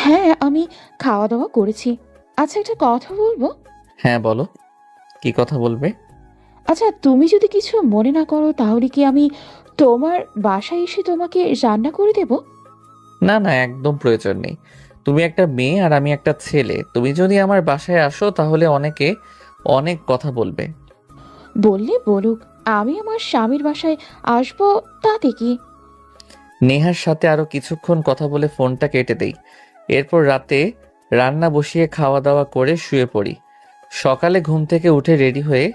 হ্যাঁ, আমি খাওয়া দাওয়া করেছি। আচ্ছা, একটা কথা বলবো? হ্যাঁ বলো, কি কথা বলবে? আচ্ছা, তুমি যদি কিছু মনে না করো তাহলে কি আমি তোমার বাসায় এসে তোমাকে রান্না করে দেব? না না একদম প্রয়োজন নেই। তুমি একটা মেয়ে আর আমি একটা ছেলে, তুমি যদি আমার বাসায় আসো তাহলে অনেকে অনেক কথা বলবে। বললে বলুক, আমি আমার স্বামীর বাসায় আসবো, তাতে কি? নেহার সাথে আরো কিছুক্ষণ কথা বলে ফোনটা কেটে দেই। এরপর রাতে রান্না বসিয়ে খাওয়া দাওয়া করে শুয়ে পড়ি। সকালে ঘুম থেকে উঠে রেডি হয়ে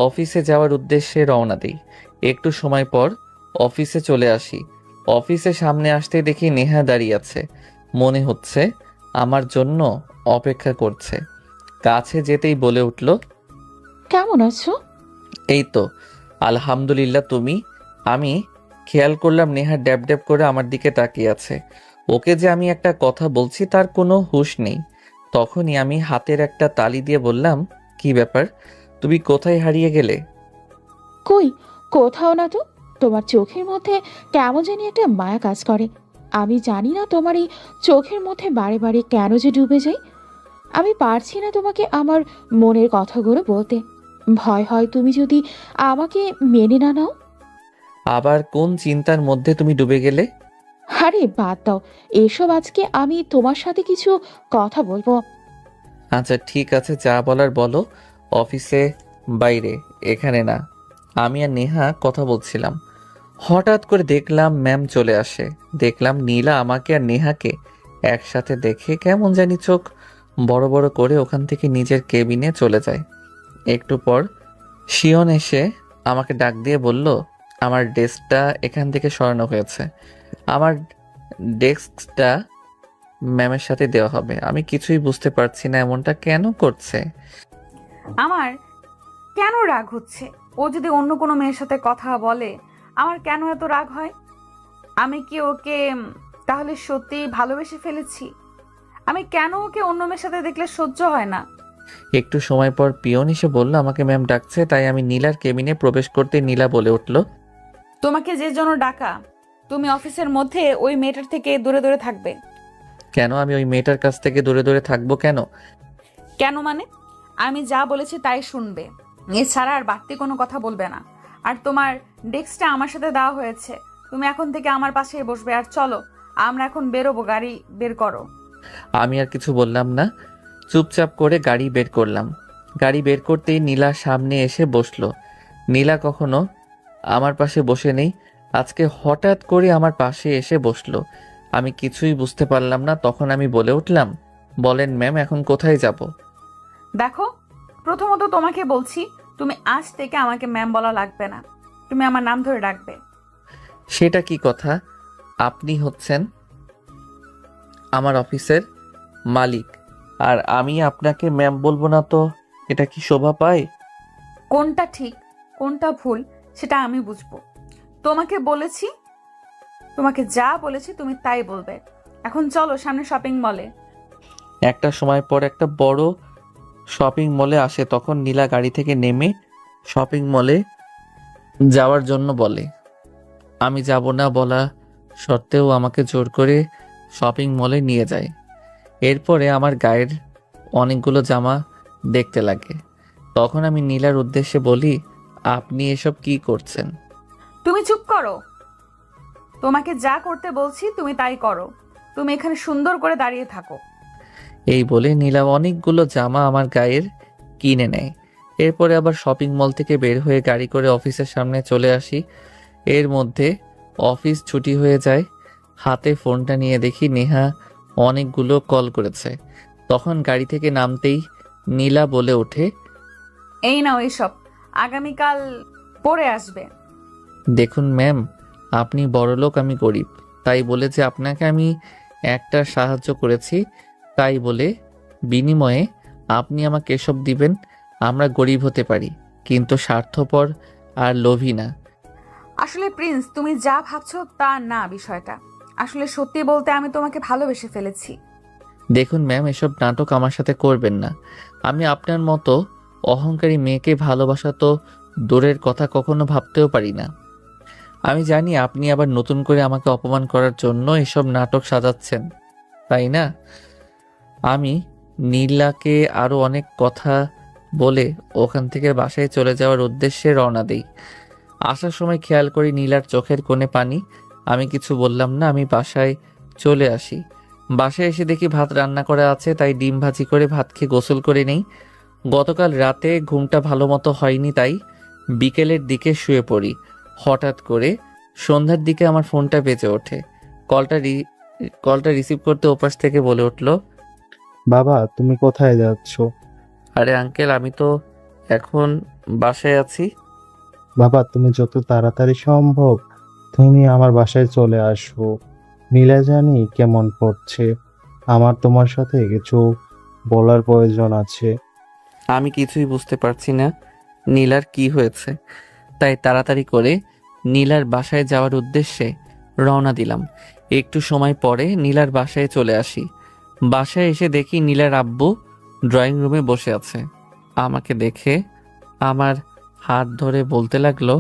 অফিসে যাওয়ার উদ্দেশ্যে রওনা দিই। একটু সময় পর অফিসে চলে আসি। অফিসের সামনে আসতেই দেখি নেহা দাঁড়িয়ে আছে। মনে হচ্ছে আমার জন্য অপেক্ষা করছে। কাছে যেতেই বলে উঠল, কেমন আছো? এই তো আলহামদুলিল্লাহ, তুমি? আমি খেয়াল করলাম নেহা ড্যাব ড্যাব করে আমার দিকে তাকিয়ে আছে। ওকে যে আমি একটা কথা বলছি তার কোনো হুঁশ নেই। তখনই আমি হাতের একটা তালি দিয়ে বললাম, কি ব্যাপার, তুমি কোথায় হারিয়ে গেলে? কই, কোথাও না তো। তোমার চোখের মধ্যে কেমন জানি একটা মায়া কাজ করে। আমি জানি না তোমার এই চোখের মধ্যে বারে বারে কেন যে ডুবে যাই। আমি পারছি না তোমাকে আমার মনের কথাগুলো বলতে। ভয় হয় তুমি যদি আমাকে মেনে না নাও। আবার কোন চিন্তার মধ্যে তুমি ডুবে গেলে? আরে বাদ দাও এসব, আজকে আমি তোমার সাথে কিছু কথা বলবো। আচ্ছা ঠিক আছে, যা বলার বলো। অফিসে বাইরে, এখানে না। আমি আর নেহা কথা বলছিলাম, হঠাৎ করে দেখলাম ম্যাম চলে আসে। দেখলাম নীলা আমাকে আর নেহাকে একসাথে দেখে কেমন জানি চোখ বড় বড় করে ওখান থেকে নিজের কেবিনে চলে যায়। একটু পর শিয়ন এসে আমাকে ডাক দিয়ে বলল, আমার ডেস্কটা এখান থেকে সরানো হয়েছে। আমার ডেস্কটা ম্যামের সাথে দেওয়া হবে। আমি কিছুই বুঝতে পারছি না এমনটা কেন করছে। আমার কেন রাগ হচ্ছে? ও যদি অন্য কোনো মেয়ের সাথে কথা বলে আমার কেন এত রাগ হয়? আমি কি ওকে তাহলে সত্যি ভালোবেসে ফেলেছি? আমি কেন ওকে অন্য মেয়ের সাথে দেখলে সহ্য হয় না? একটু সময় পর পিয়ন এসে বলল আমাকে ম্যাম ডাকছে। তাই আমি নীলার কেবিনে প্রবেশ করতে নীলা বলে উঠল, তোমাকে যে জন্য ডাকা, তুমি অফিসের মধ্যে ওই মেয়েটার থেকে দূরে দূরে থাকবে। কেন আমি ওই মেয়েটার কাছ থেকে দূরে দূরে থাকবো কেন? কেন মানে? আমি যা বলেছি তাই শুনবে, এছাড়া আর বাড়তি কোনো কথা বলবে না। আর তোমার ডেস্কটা আমার সাথে দেওয়া হয়েছে, তুমি এখন থেকে আমার পাশে বসবে। আর চলো, আমরা এখন বেরোবো, গাড়ি বের করো। আমি আর কিছু বললাম না, চুপচাপ করে গাড়ি বের করলাম। গাড়ি বের করতেই নীলা সামনে এসে বসলো। নীলা কখনো আমার পাশে বসে নেই, আজকে হঠাৎ করে আমার পাশে এসে বসলো। আমি কিছুই বুঝতে পারলাম না। তখন আমি বলে উঠলাম, বলেন ম্যাম, এখন কোথায় যাব? দেখো, প্রথমত তোমাকে বলছি, তুমি আজ থেকে আমাকে ম্যাম বলা লাগবে না, তুমি আমার নাম ধরে ডাকবে। সেটা কি কথা? আপনি হচ্ছেন আমার অফিসের মালিক, আর আমি আপনাকে ম্যাম বলবো না তো এটা কি শোভা পায়? কোনটা ঠিক কোনটা ভুল সেটা আমি বুঝবো। তোমাকে বলেছি, তোমাকে যা বলেছি তুমি তাই বলবে। এখন চলো সামনে শপিং মলে। একটা সময় পর একটা বড় শপিং মলে আসে। তখন নীলা গাড়ি থেকে নেমে শপিং মলে যাওয়ার জন্য বলে। আমি যাব না বলা সত্ত্বেও আমাকে জোর করে শপিং মলে নিয়ে যায়। এরপরে আমার গায়ের অনেকগুলো জামা দেখতে লাগে। তখন আমি নীলার উদ্দেশ্যে বলি, আপনি এসব কি করছেন? তুমি চুপ করো, তোমাকে যা করতে বলছি তুমি তাই করো। তুমি এখানে সুন্দর করে দাঁড়িয়ে থাকো। এই বলে নীলা অনেকগুলো জামা আমার গায়ের কিনে নেয়। এরপরে আবার শপিং মল থেকে বের হয়ে গাড়ি করে অফিসের সামনে চলে আসি। এর মধ্যে অফিস ছুটি হয়ে যায়। হাতে ফোনটা নিয়ে দেখি নেহা অনেকগুলো কল করেছে। তখন গাড়ি থেকে নামতেই নীলা বলে ওঠে, এই নাও এসব, আগামীকাল পরে আসবে। দেখুন ম্যাম, আপনি বড়লোক, আমি গরিব। তাই বলে যে আপনাকে আমি একটা সাহায্য করেছি, তাই বলে বিনিময়ে আপনি আমাকে এসব দিবেন? আমরা গরিব হতে পারি, কিন্তু স্বার্থপর আর লোভী না। আসলে প্রিন্স, তুমি যা ভাবছো তা না বিষয়টা। আসলে সত্যি বলতে আমি তোমাকে ভালোবেসে ফেলেছি। দেখুন ম্যাম, এসব নাটক আমার সাথে করবেন না। আমি আপনার মতো অহংকারী মেয়েকে ভালোবাসা তো দূরের কথা কখনো ভাবতেও পারি না। আমি জানি আপনি আবার নতুন করে আমাকে অপমান করার জন্য এসব নাটক সাজাচ্ছেন, তাই না? আমি নীলাকে আরো অনেক কথা বলে ওখান থেকে বাসায় চলে যাওয়ার উদ্দেশ্যে রওনা দেই। আসার সময় খেয়াল করি নীলার চোখের কোণে পানি। আমি কিছু বললাম না, আমি বাসায় চলে আসি। বাসায় এসে দেখি ভাত রান্না করা আছে, তাই ডিম ভাজি করে ভাত খেয়ে গোসল করে নেই। গতকাল রাতে ঘুমটা ভালো মতো হয়নি, তাই বিকেলের দিকে শুয়ে পড়ি। হঠাৎ করে সন্ধ্যার দিকে আমার ফোনটা বেজে ওঠে। কলটা রিসিভ করতে ওপাশ থেকে বলে উঠল, বাবা, তুমি কোথায় যাচ্ছ? আরে আঙ্কেল, আমি তো এখন বাসায় আছি। বাবা, তুমি যত তাড়াতাড়ি সম্ভব তুমি আমার বাসায় চলে আসো। নীলা জানি কেমন করছে, আমার তোমার সাথে কিছু বলার প্রয়োজন আছে। আমি কিছুই বুঝতে পারছি না নীলার কি হয়েছে, তাই তাড়াতাড়ি করে নীলার বাসায় যাওয়ার উদ্দেশ্যে রওনা দিলাম। একটু সময় পরে নীলার বাসায় চলে আসি। বাসায় এসে দেখি নীলার আব্বু ড্রয়িং রুমে বসে আছে। আমাকে দেখে আমার হাত ধরে বলতে লাগলো,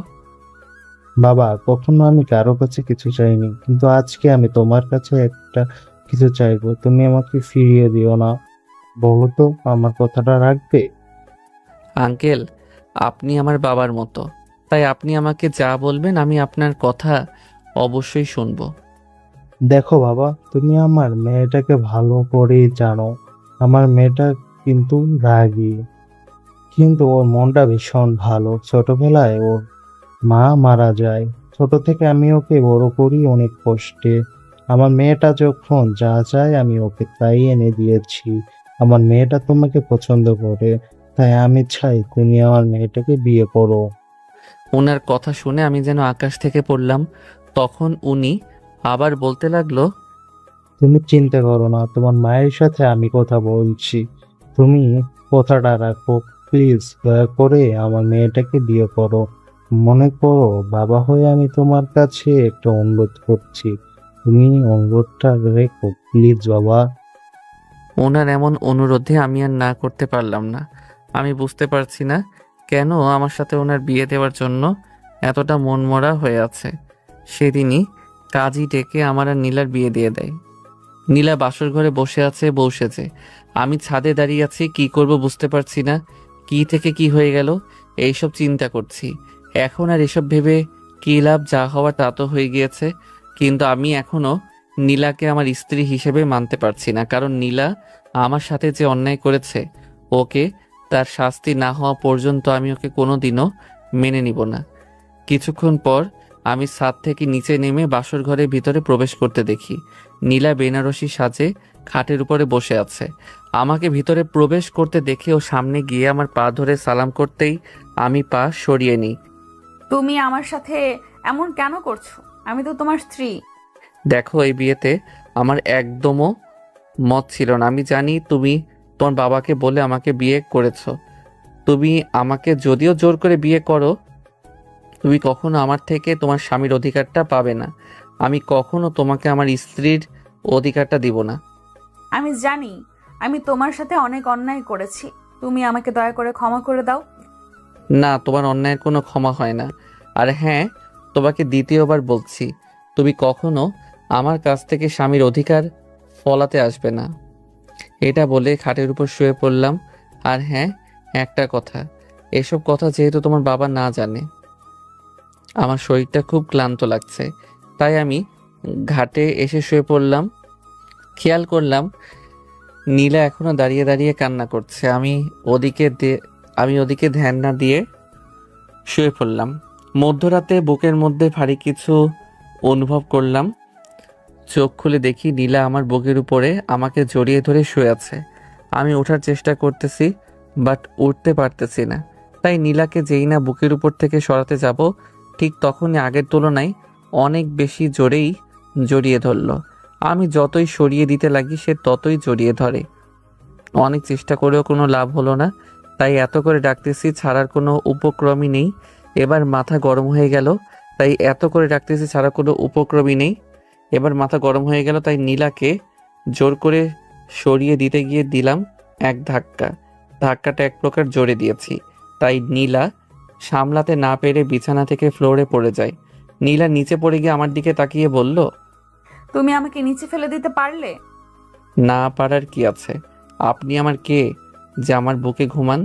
বাবা, কখনো আমি কারো কাছে কিছু চাইনি, কিন্তু আজকে আমি তোমার কাছে একটা কিছু চাইবো। তুমি আমাকে ফিরিয়ে দিও না। বলো তো, আমার কথাটা রাখবে? আঙ্কেল, আপনি আমার বাবার মতো, তাই আপনি আমাকে যা বলবেন আমি আপনার কথা অবশ্যই শুনবো। দেখো বাবা, তুমি আমার মেয়েটাকে ভালো করেই জানো। আমার মেয়েটা কিন্তু রাগী, কিন্তু ওর মনটা ভীষণ ভালো। ছোটবেলায় ওর মা মারা যায়, ছোট থেকে আমি ওকে বড় করি অনেক কষ্টে। আমার মেয়েটা যখন যা চায় আমি ওকে তাই এনে দিয়েছি। আমার মেয়েটা তোমাকে পছন্দ করে, তাই আমি চাই তুমি আমার মেয়েটাকে বিয়ে করো। ওনার কথা শুনে আমি যেন আকাশ থেকে পড়লাম। তখন উনি আবার বলতে লাগলো, তুমি চিন্তা করো না, তোমার মায়ের সাথে আমি কথা বলছি, তুমি কথাটা রাখো। প্লিজ দয়া করে আমার মেয়েটাকে বিয়ে করো। মনে করো বাবা হয়ে আমি তোমার কাছে একটা অনুরোধ করছি, তুমি অনুরোধটা রেখো প্লিজ বাবা। ওনার এমন অনুরোধে আমি আর না করতে পারলাম না। আমি বুঝতে পারছি না কেন আমার সাথে ওনার বিয়ে দেওয়ার জন্য এতটা মনমরা হয়ে আছে। সেদিনই কাজী ডেকে আমার আর নীলার বিয়ে দিয়ে দেয়। নীলা বাসর ঘরে বসে আছে বউ সেজে। আমি ছাদে দাঁড়িয়ে আছি, কি করব বুঝতে পারছি না। কি থেকে কি হয়ে গেল এইসব চিন্তা করছি। এখন আর এসব ভেবে কি লাভ, যা হওয়ার তা তো হয়ে গিয়েছে। কিন্তু আমি এখনো নীলাকে আমার স্ত্রী হিসেবে মানতে পারছি না, কারণ নীলা আমার সাথে যে অন্যায় করেছে, ওকে তার শাস্তি না হওয়া পর্যন্ত আমি ওকে কোনোদিনও মেনে নিব না। কিছুক্ষণ পর আমি ছাদ থেকে নিচে নেমে বাসর ঘরের ভিতরে প্রবেশ করতে দেখি নীলা বেনারসি সাজে খাটের উপরে বসে আছে। আমাকে ভিতরে প্রবেশ করতে দেখে ও সামনে গিয়ে আমার পা ধরে সালাম করতেই আমি পা সরিয়ে নিই। তুমি আমার সাথে এমন কেন করছো? আমি তো তোমার স্ত্রী। দেখো, এই বিয়েতে আমার একদমও মত ছিল না। আমি জানি তুমি তোমার বাবাকে বলে আমাকে বিয়ে করেছো। তুমি আমাকে যদিও জোর করে বিয়ে করো, তুমি কখনো আমার থেকে তোমার স্বামীর অধিকারটা পাবে না। আমি কখনো তোমাকে আমার স্ত্রীর অধিকারটা দিব না। আমি জানি আমি তোমার সাথে অনেক অন্যায় করেছি। তুমি আমাকে দয়া করে ক্ষমা করে দাও। না, তোমার অন্যায়ের কোনো ক্ষমা হয় না। আর হ্যাঁ, তোমাকে দ্বিতীয়বার বলছি, তুমি কখনো আমার কাছ থেকে স্বামীর অধিকার ফলাতে আসবে না। এটা বলে খাটের উপর শুয়ে পড়লাম। আর হ্যাঁ, একটা কথা, এসব কথা যেহেতু তোমার বাবা না জানে, আমার শরীরটা খুব ক্লান্ত লাগছে, তাই আমি ঘাটে এসে শুয়ে পড়লাম। খেয়াল করলাম নীলা এখনো দাঁড়িয়ে দাঁড়িয়ে কান্না করছে। আমি ওদিকে ধ্যান না দিয়ে শুয়ে পড়লাম। মধ্যরাতে বুকের মধ্যে ভারী কিছু অনুভব করলাম। চোখ খুলে দেখি নীলা আমার বুকের উপরে আমাকে জড়িয়ে ধরে শুয়ে আছে। আমি ওঠার চেষ্টা করতেছি, বাট উঠতে পারতেছি না। তাই নীলাকে যেই না বুকের উপর থেকে সরাতে যাব, ঠিক তখনই আগের তুলনায় অনেক বেশি জোরেই জড়িয়ে ধরলো। আমি যতই সরিয়ে দিতে লাগি সে ততই জড়িয়ে ধরে। অনেক চেষ্টা করেও কোনো লাভ হলো না, তাই এত করে ডাকতেছি, ছাড়ার কোনো উপক্রমই নেই। এবার মাথা গরম হয়ে গেল, তাই এত করে ডাকতেছি, ছাড়ার কোনো উপক্রমই নেই। এবার মাথা গরম হয়ে গেল, তাই নীলাকে জোর করে সরিয়ে দিতে গিয়ে দিলাম এক ধাক্কা। ধাক্কাটা এক প্রকার জোরে দিয়েছি, তাই নীলা সামলাতে না পেরে বিছানা থেকে ফ্লোরে পড়ে যায়। নীলা নিচে পড়ে গিয়ে আমার দিকে তাকিয়ে বলল, তুমি আমাকে নিচে ফেলে দিতে পারলে? না পারার কি আছে? আপনি আমার কে যে আমার বুকে ঘুমান?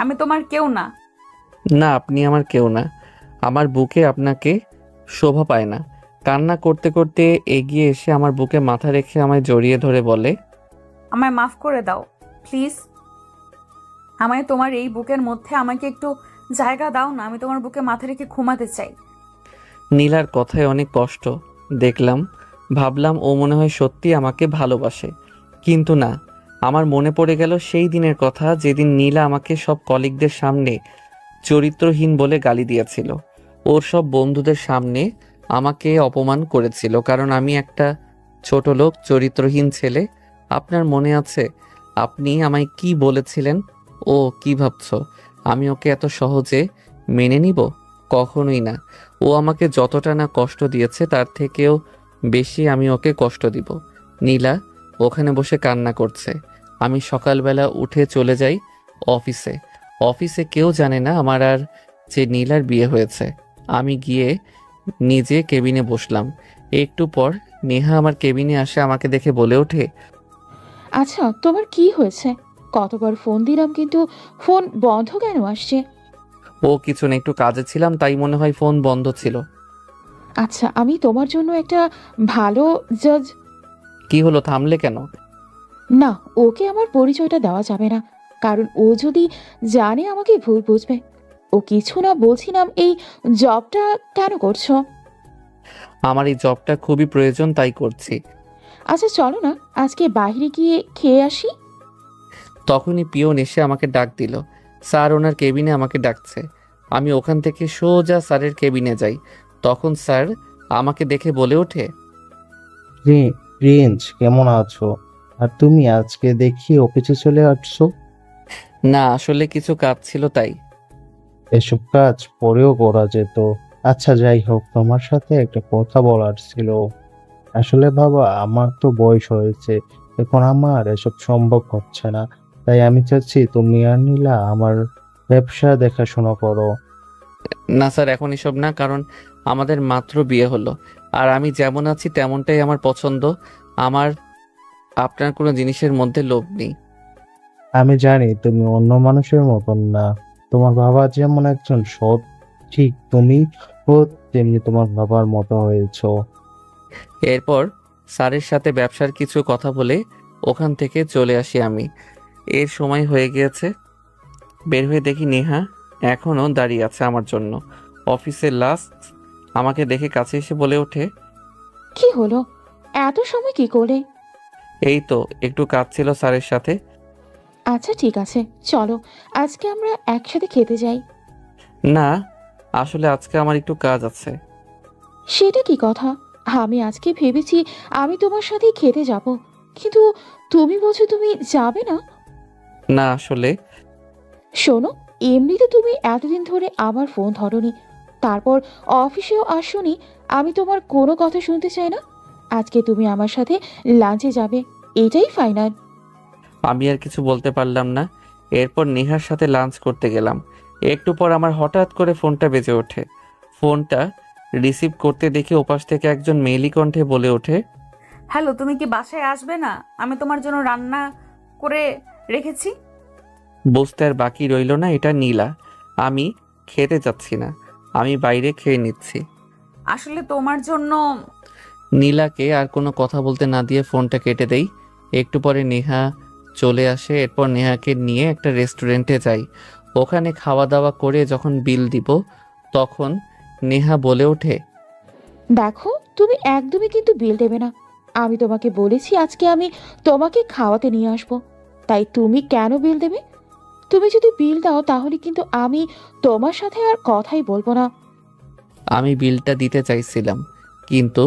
আমি তোমার কেউ না। না, আপনি আমার কেউ না। আমার বুকে আপনাকে শোভা পায় না। কান্না করতে করতে এগিয়ে এসে আমার বুকে মাথা রেখে আমায় জড়িয়ে ধরে বলে, আমায় মাফ করে দাও প্লিজ। আমায় তোমার এই বুকের মধ্যে আমাকে একটু জায়গা দাও না। আমি তোমার বুকে মাথা রেখে ঘুমাতে চাই। নীলার কথায় অনেক কষ্ট দেখলাম। ভাবলাম ও মনে হয় সত্যি আমাকে ভালোবাসে, কিন্তু না। আমার মনে পড়ে গেল সেই দিনের কথা, যেদিন নীলা আমাকে সব কলিগদের সামনে চরিত্রহীন বলে গালি দিয়েছিল। ওর সব বন্ধুদের সামনে আমাকে অপমান করেছিল, কারণ আমি একটা ছোট লোক, চরিত্রহীন ছেলে। আপনার মনে আছে আপনি আমায় কি বলেছিলেন? ও কি ভাবছো আমি ওকে এত সহজে মেনে নিব? কখনোই না। ও আমাকে যতটা না কষ্ট দিয়েছে তার থেকেও বেশি আমি ওকে কষ্ট দিব। নীলা ওখানে বসে কান্না করছে। আমি সকালবেলা উঠে চলে যাই অফিসে। অফিসে কেউ জানে না আমার আর যে নীলার বিয়ে হয়েছে। আমি গিয়ে নিজে কেবিনে বসলাম। একটু পর নেহা আমার কেবিনে আসে, আমাকে দেখে বলে ওঠে, আচ্ছা, তোমার কি হয়েছে? কতবার ফোন দিলাম কিন্তু ফোন বন্ধ কেন আসছে? ও কিছু না, একটু কাজে ছিলাম তাই মনে হয় ফোন বন্ধ ছিল। আচ্ছা, আমি তোমার জন্য একটা ভালো জাজ। কি হলো, থামলে কেন? না, ওকে আমার পরিচয়টা দেওয়া যাবে না, কারণ ও যদি জানে আমাকে ভুল বুঝবে। ও কিছু না বলছিলাম, এই জবটা কেন করছো? আমার এই জবটা খুবই প্রয়োজন তাই করছি। আচ্ছা চলো না, আজকে বাইরে গিয়ে খেয়ে আসি। তখনই পিয়ন এসে আমাকে ডাক দিল। স্যার ওনার কেবিনে আমাকে ডাকছে। আমি ওখান থেকে সোজা স্যারের কেবিনে যাই। তখন স্যার আমাকে দেখে বলে ওঠে, প্রিন্স কেমন আছো? আর তুমি আজকে দেখি অফিসে চলে আসছো। না আসলে কিছু কাজ ছিল তাই। এসব কাজ পরেও করা যেত। আচ্ছা যাই হোক, তোমার সাথে একটা কথা বলার ছিল। আসলে বাবা, আমার তো বয়স হয়েছে, এখন আমার এসব সম্ভব হচ্ছে না। তাই আমি চাচ্ছি তুমি আর নীলা আমার ব্যবসা দেখাশোনা করো। না স্যার, এখন এসব না, কারণ আমাদের মাত্র বিয়ে হলো। আর আমি যেমন আছি তেমনটাই আমার পছন্দ। আমার আপনার কোনো জিনিসের মধ্যে লোভ নেই। আমি জানি তুমি অন্য মানুষের মতন না। তোমার বাবা যেমন একজন সৎ, ঠিক তুমি ও তেমনি তোমার বাবার মতো হয়েছো। এরপর স্যারের সাথে ব্যবসার কিছু কথা বলে ওখান থেকে চলে আসি আমি। এর সময় হয়ে গিয়েছে। বের হয়ে দেখি নেহা এখনও দাঁড়িয়ে আছে আমার জন্য। অফিসের লাস্ট আমাকে দেখে কাছে এসে বলে ওঠে, কি হলো? এত সময় কি করে? এই তো একটু কাজ ছিল স্যারের সাথে। আচ্ছা ঠিক আছে, চলো আজকে আমরা একসাথে খেতে যাই। না, আসলে আজকে আমার একটু কাজ আছে। সেটা কি কথা? আমি আজকে ভেবেছি আমি তোমার সাথেই খেতে যাব, কিন্তু তুমি বলছো তুমি যাবে না। না আসলে শোনো, এমনিতে তুমি এতদিন ধরে আমার ফোন ধরোনি, তারপর অফিসেও আসোনি। আমি তোমার কোনো কথা শুনতে চাই না। আজকে তুমি আমার সাথে লাঞ্চে যাবে, এটাই ফাইনাল। আমি আর কিছু বলতে পারলাম না। এরপর নেহার সাথে লাঞ্চ করতে গেলাম। একটু পর আমার হঠাৎ করে ফোনটা বেজে ওঠে। ফোনটা রিসিভ করতে দেখে ওপাশ থেকে একজন মেয়েলি কণ্ঠে বলে ওঠে, হ্যালো, তুমি কি বাসায় আসবে না? আমি তোমার জন্য রান্না করে রেখেছি। বুঝতে আর বাকি রইল না, এটা নীলা। আমি খেতে যাচ্ছি না, আমি বাইরে খেয়ে নিচ্ছি। আসলে তোমার জন্য। নীলাকে আর কোনো কথা বলতে না দিয়ে ফোনটা কেটে দেই। একটু পরে নেহা চলে আসে। এরপর নেহাকে নিয়ে একটা রেস্টুরেন্টে যাই। ওখানে খাওয়া দাওয়া করে যখন বিল দিব, তখন নেহা বলে ওঠে, দেখো, তুমি একদমই কিন্তু বিল দেবে না। আমি তোমাকে বলেছি আজকে আমি তোমাকে খাওয়াতে নিয়ে আসবো, তাই তুমি কেন বিল দেবে? তুমি যদি বিল দাও তাহলে কিন্তু আমি তোমার সাথে আর কথাই বলবো না। আমি বিলটা দিতে চাইছিলাম, কিন্তু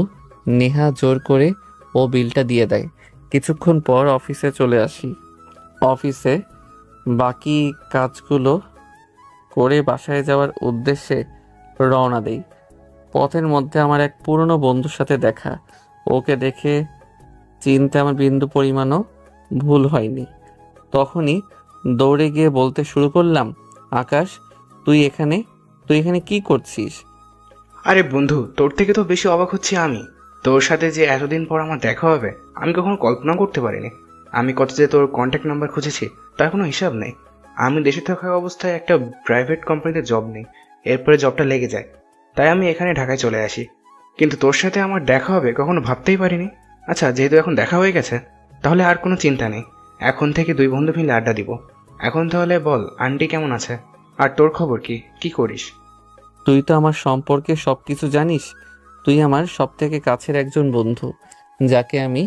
নেহা জোর করে ও বিলটা দিয়ে দেয়। কিছুক্ষণ পর অফিসে চলে আসি। অফিসে বাকি কাজগুলো করে বাসায় যাওয়ার উদ্দেশ্যে রওনা দেই। পথের মধ্যে আমার এক পুরনো বন্ধুর সাথে দেখা। ওকে দেখে চিনতে আমার বিন্দু পরিমাণও ভুল হয়নি। তখনই দৌড়ে গিয়ে বলতে শুরু করলাম, আকাশ, তুই এখানে কি করছিস? আরে বন্ধু, তোর থেকে তো বেশি অবাক হচ্ছি আমি। তোর সাথে যে এতদিন পর আমার দেখা হবে আমি কখনো কল্পনা করতে পারিনি। আমি কত যে তোর কন্ট্যাক্ট নাম্বার খুঁজেছি তার কোনো হিসাব নেই। আমি দেশে থাকা অবস্থায় একটা প্রাইভেট কোম্পানিতে জব নেই, এরপরে জবটা লেগে যায়, তাই আমি এখানে ঢাকায় চলে আসি। কিন্তু তোর সাথে আমার দেখা হবে কখনো ভাবতেই পারিনি। আচ্ছা, যেহেতু এখন দেখা হয়ে গেছে তাহলে আর কোনো চিন্তা নেই। এখন থেকে দুই বন্ধু মিলে আড্ডা দিব। এখন তাহলে বল, আন্টি কেমন আছে? আর তোর খবর কি? কি করিস? তুই তো আমার সম্পর্কে সবকিছু জানিস। তুই আমার সবথেকে কাছের একজন বন্ধু, যাকে আমি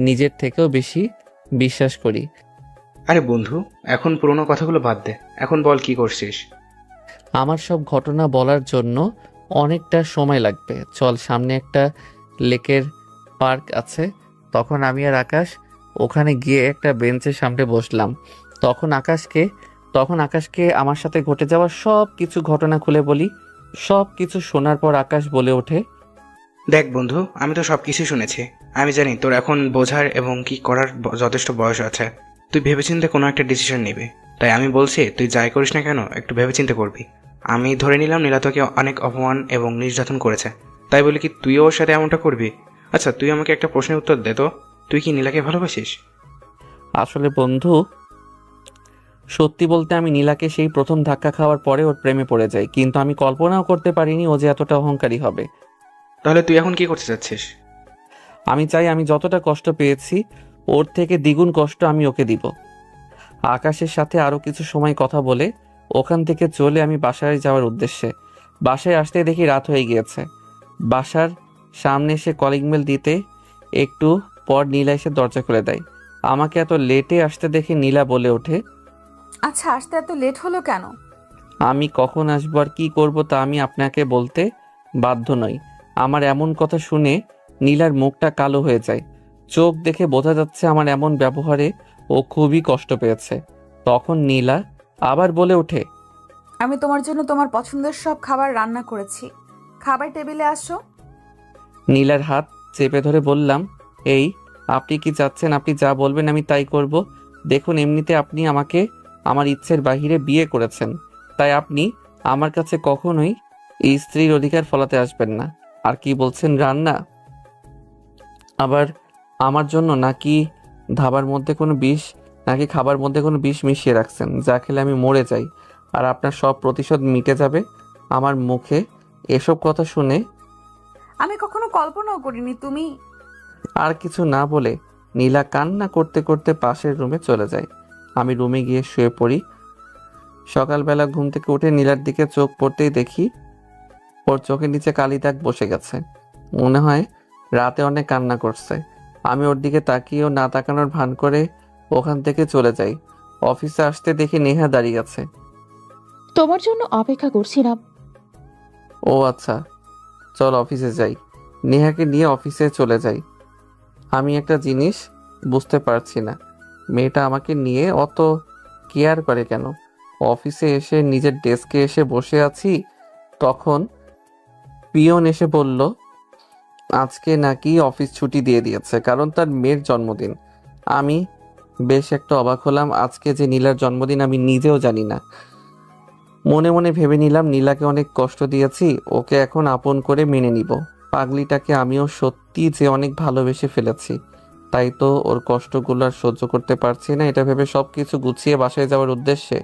নিজের থেকেও বেশি বিশ্বাস করি। আরে বন্ধু, এখন পুরোনো কথাগুলো বাদ দে, এখন বল কি করছিস? আমার সব ঘটনা বলার জন্য অনেকটা সময় লাগবে। চল, সামনে একটা লেকের পার্ক আছে। তখন আমি আর আকাশ ওখানে গিয়ে একটা বেঞ্চের সামনে বসলাম। তখন আকাশকে আমার সাথে ঘটে যাওয়া সব কিছু ঘটনা খুলে বলি। সব কিছু শোনার পর আকাশ বলে ওঠে, দেখ বন্ধু, আমি তো সব কিছু শুনেছি। আমি জানি তোর এখন বোঝার এবং কি করার যথেষ্ট বয়স আছে। তুই ভেবেচিন্তে কোনো একটা ডিসিশন নিবি। তাই আমি বলছি, তুই যাই করিস না কেন একটু ভেবেচিন্তে করবি। আমি ধরে নিলাম নীলা তোকে অনেক অপমান এবং নির্যাতন করেছে, তাই বলি কি তুইও ওর সাথে এমনটা করবি? আচ্ছা, তুই আমাকে একটা প্রশ্নের উত্তর দে তো, তুই কি নীলাকে ভালোবাসিস? আসলে বন্ধু, সত্যি বলতে আমি নীলাকে সেই প্রথম ধাক্কা খাওয়ার পরে ওর প্রেমে পড়ে যাই, কিন্তু আমি কল্পনাও করতে পারিনি ও যে এতটা অহংকারী হবে। তাহলে তুই এখন কি করতে চাচ্ছিস? আমি চাই আমি যতটা কষ্ট পেয়েছি ওর থেকে দ্বিগুণ কষ্ট আমি ওকে দিব। আকাশের সাথে আরও কিছু সময় কথা বলে ওখান থেকে চলে আমি বাসায় যাওয়ার উদ্দেশ্যে। বাসায় আসতে দেখি রাত হয়ে গিয়েছে। বাসার সামনে এসে কলিং বেল দিতে একটু পর নীলা এসে দরজা খুলে দেয়। আমাকে এত লেটে আসতে দেখে নীলা বলে ওঠে, আচ্ছা, আসতে এত লেট হলো কেন? আমি কখন আসবো আর কি করব তা আমি আপনাকে বলতে বাধ্য নই। আমার এমন কথা শুনে নীলার মুখটা কালো হয়ে যায়। চোখ দেখে বোঝা যাচ্ছে আমার এমন ব্যবহারে ও খুবই কষ্ট পেয়েছে। তখন নীলা আবার বলে ওঠে, আমি তোমার জন্য তোমার পছন্দের সব খাবার রান্না করেছি, খাবার টেবিলে আসো। নীলার হাত চেপে ধরে বললাম, এই আপনি কি চাচ্ছেন? আপনি যা বলবেন আমি তাই করব। দেখুন, এমনিতে আপনি আমাকে আমার ইচ্ছের বাহিরে বিয়ে করেছেন, তাই আপনি আমার কাছে কখনোই এই স্ত্রীর অধিকার ফলাতে আসবেন না। আর কি বলছেন রান্না? আবার আমার জন্য নাকি ধাবার মধ্যে কোনো বিষ, নাকি খাবার মধ্যে কোনো বিষ মিশিয়ে রাখছেন যা খেলে আমি মরে যাই আর আপনার সব প্রতিশোধ মিটে যাবে? আমার মুখে এসব কথা শুনে আমি কখনো কল্পনাও করিনি তুমি। আর কিছু না বলে নীলা কান্না করতে করতে পাশের রুমে চলে যায়। আমি রুমে গিয়ে শুয়ে পড়ি। সকালবেলা ঘুম থেকে উঠে নীলার দিকে চোখ পড়তেই দেখি ওর চোখের নিচে কালি দাগ বসে গেছে। মনে হয় রাতে অনেক কান্না করছে। আমি ওর দিকে তাকিয়েও না তাকানোর ভান করে ওখান থেকে চলে যাই। অফিসে আসতে দেখি নেহা দাঁড়িয়ে আছে। তোমার জন্য অপেক্ষা করছিলাম। ও আচ্ছা, চল অফিসে যাই। নেহাকে নিয়ে অফিসে চলে যাই। আমি একটা জিনিস বুঝতে পারছি না, মেয়েটা আমাকে নিয়ে অত কেয়ার করে কেন? অফিসে এসে নিজের ডেস্কে এসে বসে আছি, তখন পিয়ন এসে বলল আজকে নাকি অফিস ছুটি দিয়ে দিয়েছে কারণ তার মেয়ের জন্মদিন। আমি বেশ একটা অবাক হলাম। আজকে যে নীলার জন্মদিন আমি নিজেও জানি না। মনে মনে ভেবে নিলাম নীলাকে অনেক কষ্ট দিয়েছি, ওকে এখন আপন করে মেনে নিব। পাগলিটাকে আমিও সত্যি যে অনেক ভালোবেসে ফেলেছি, তাই তো ওর কষ্টগুলো আর সহ্য করতে পারছি না। এটা ভেবে সবকিছু গুছিয়ে বাসায় যাওয়ার উদ্দেশ্যে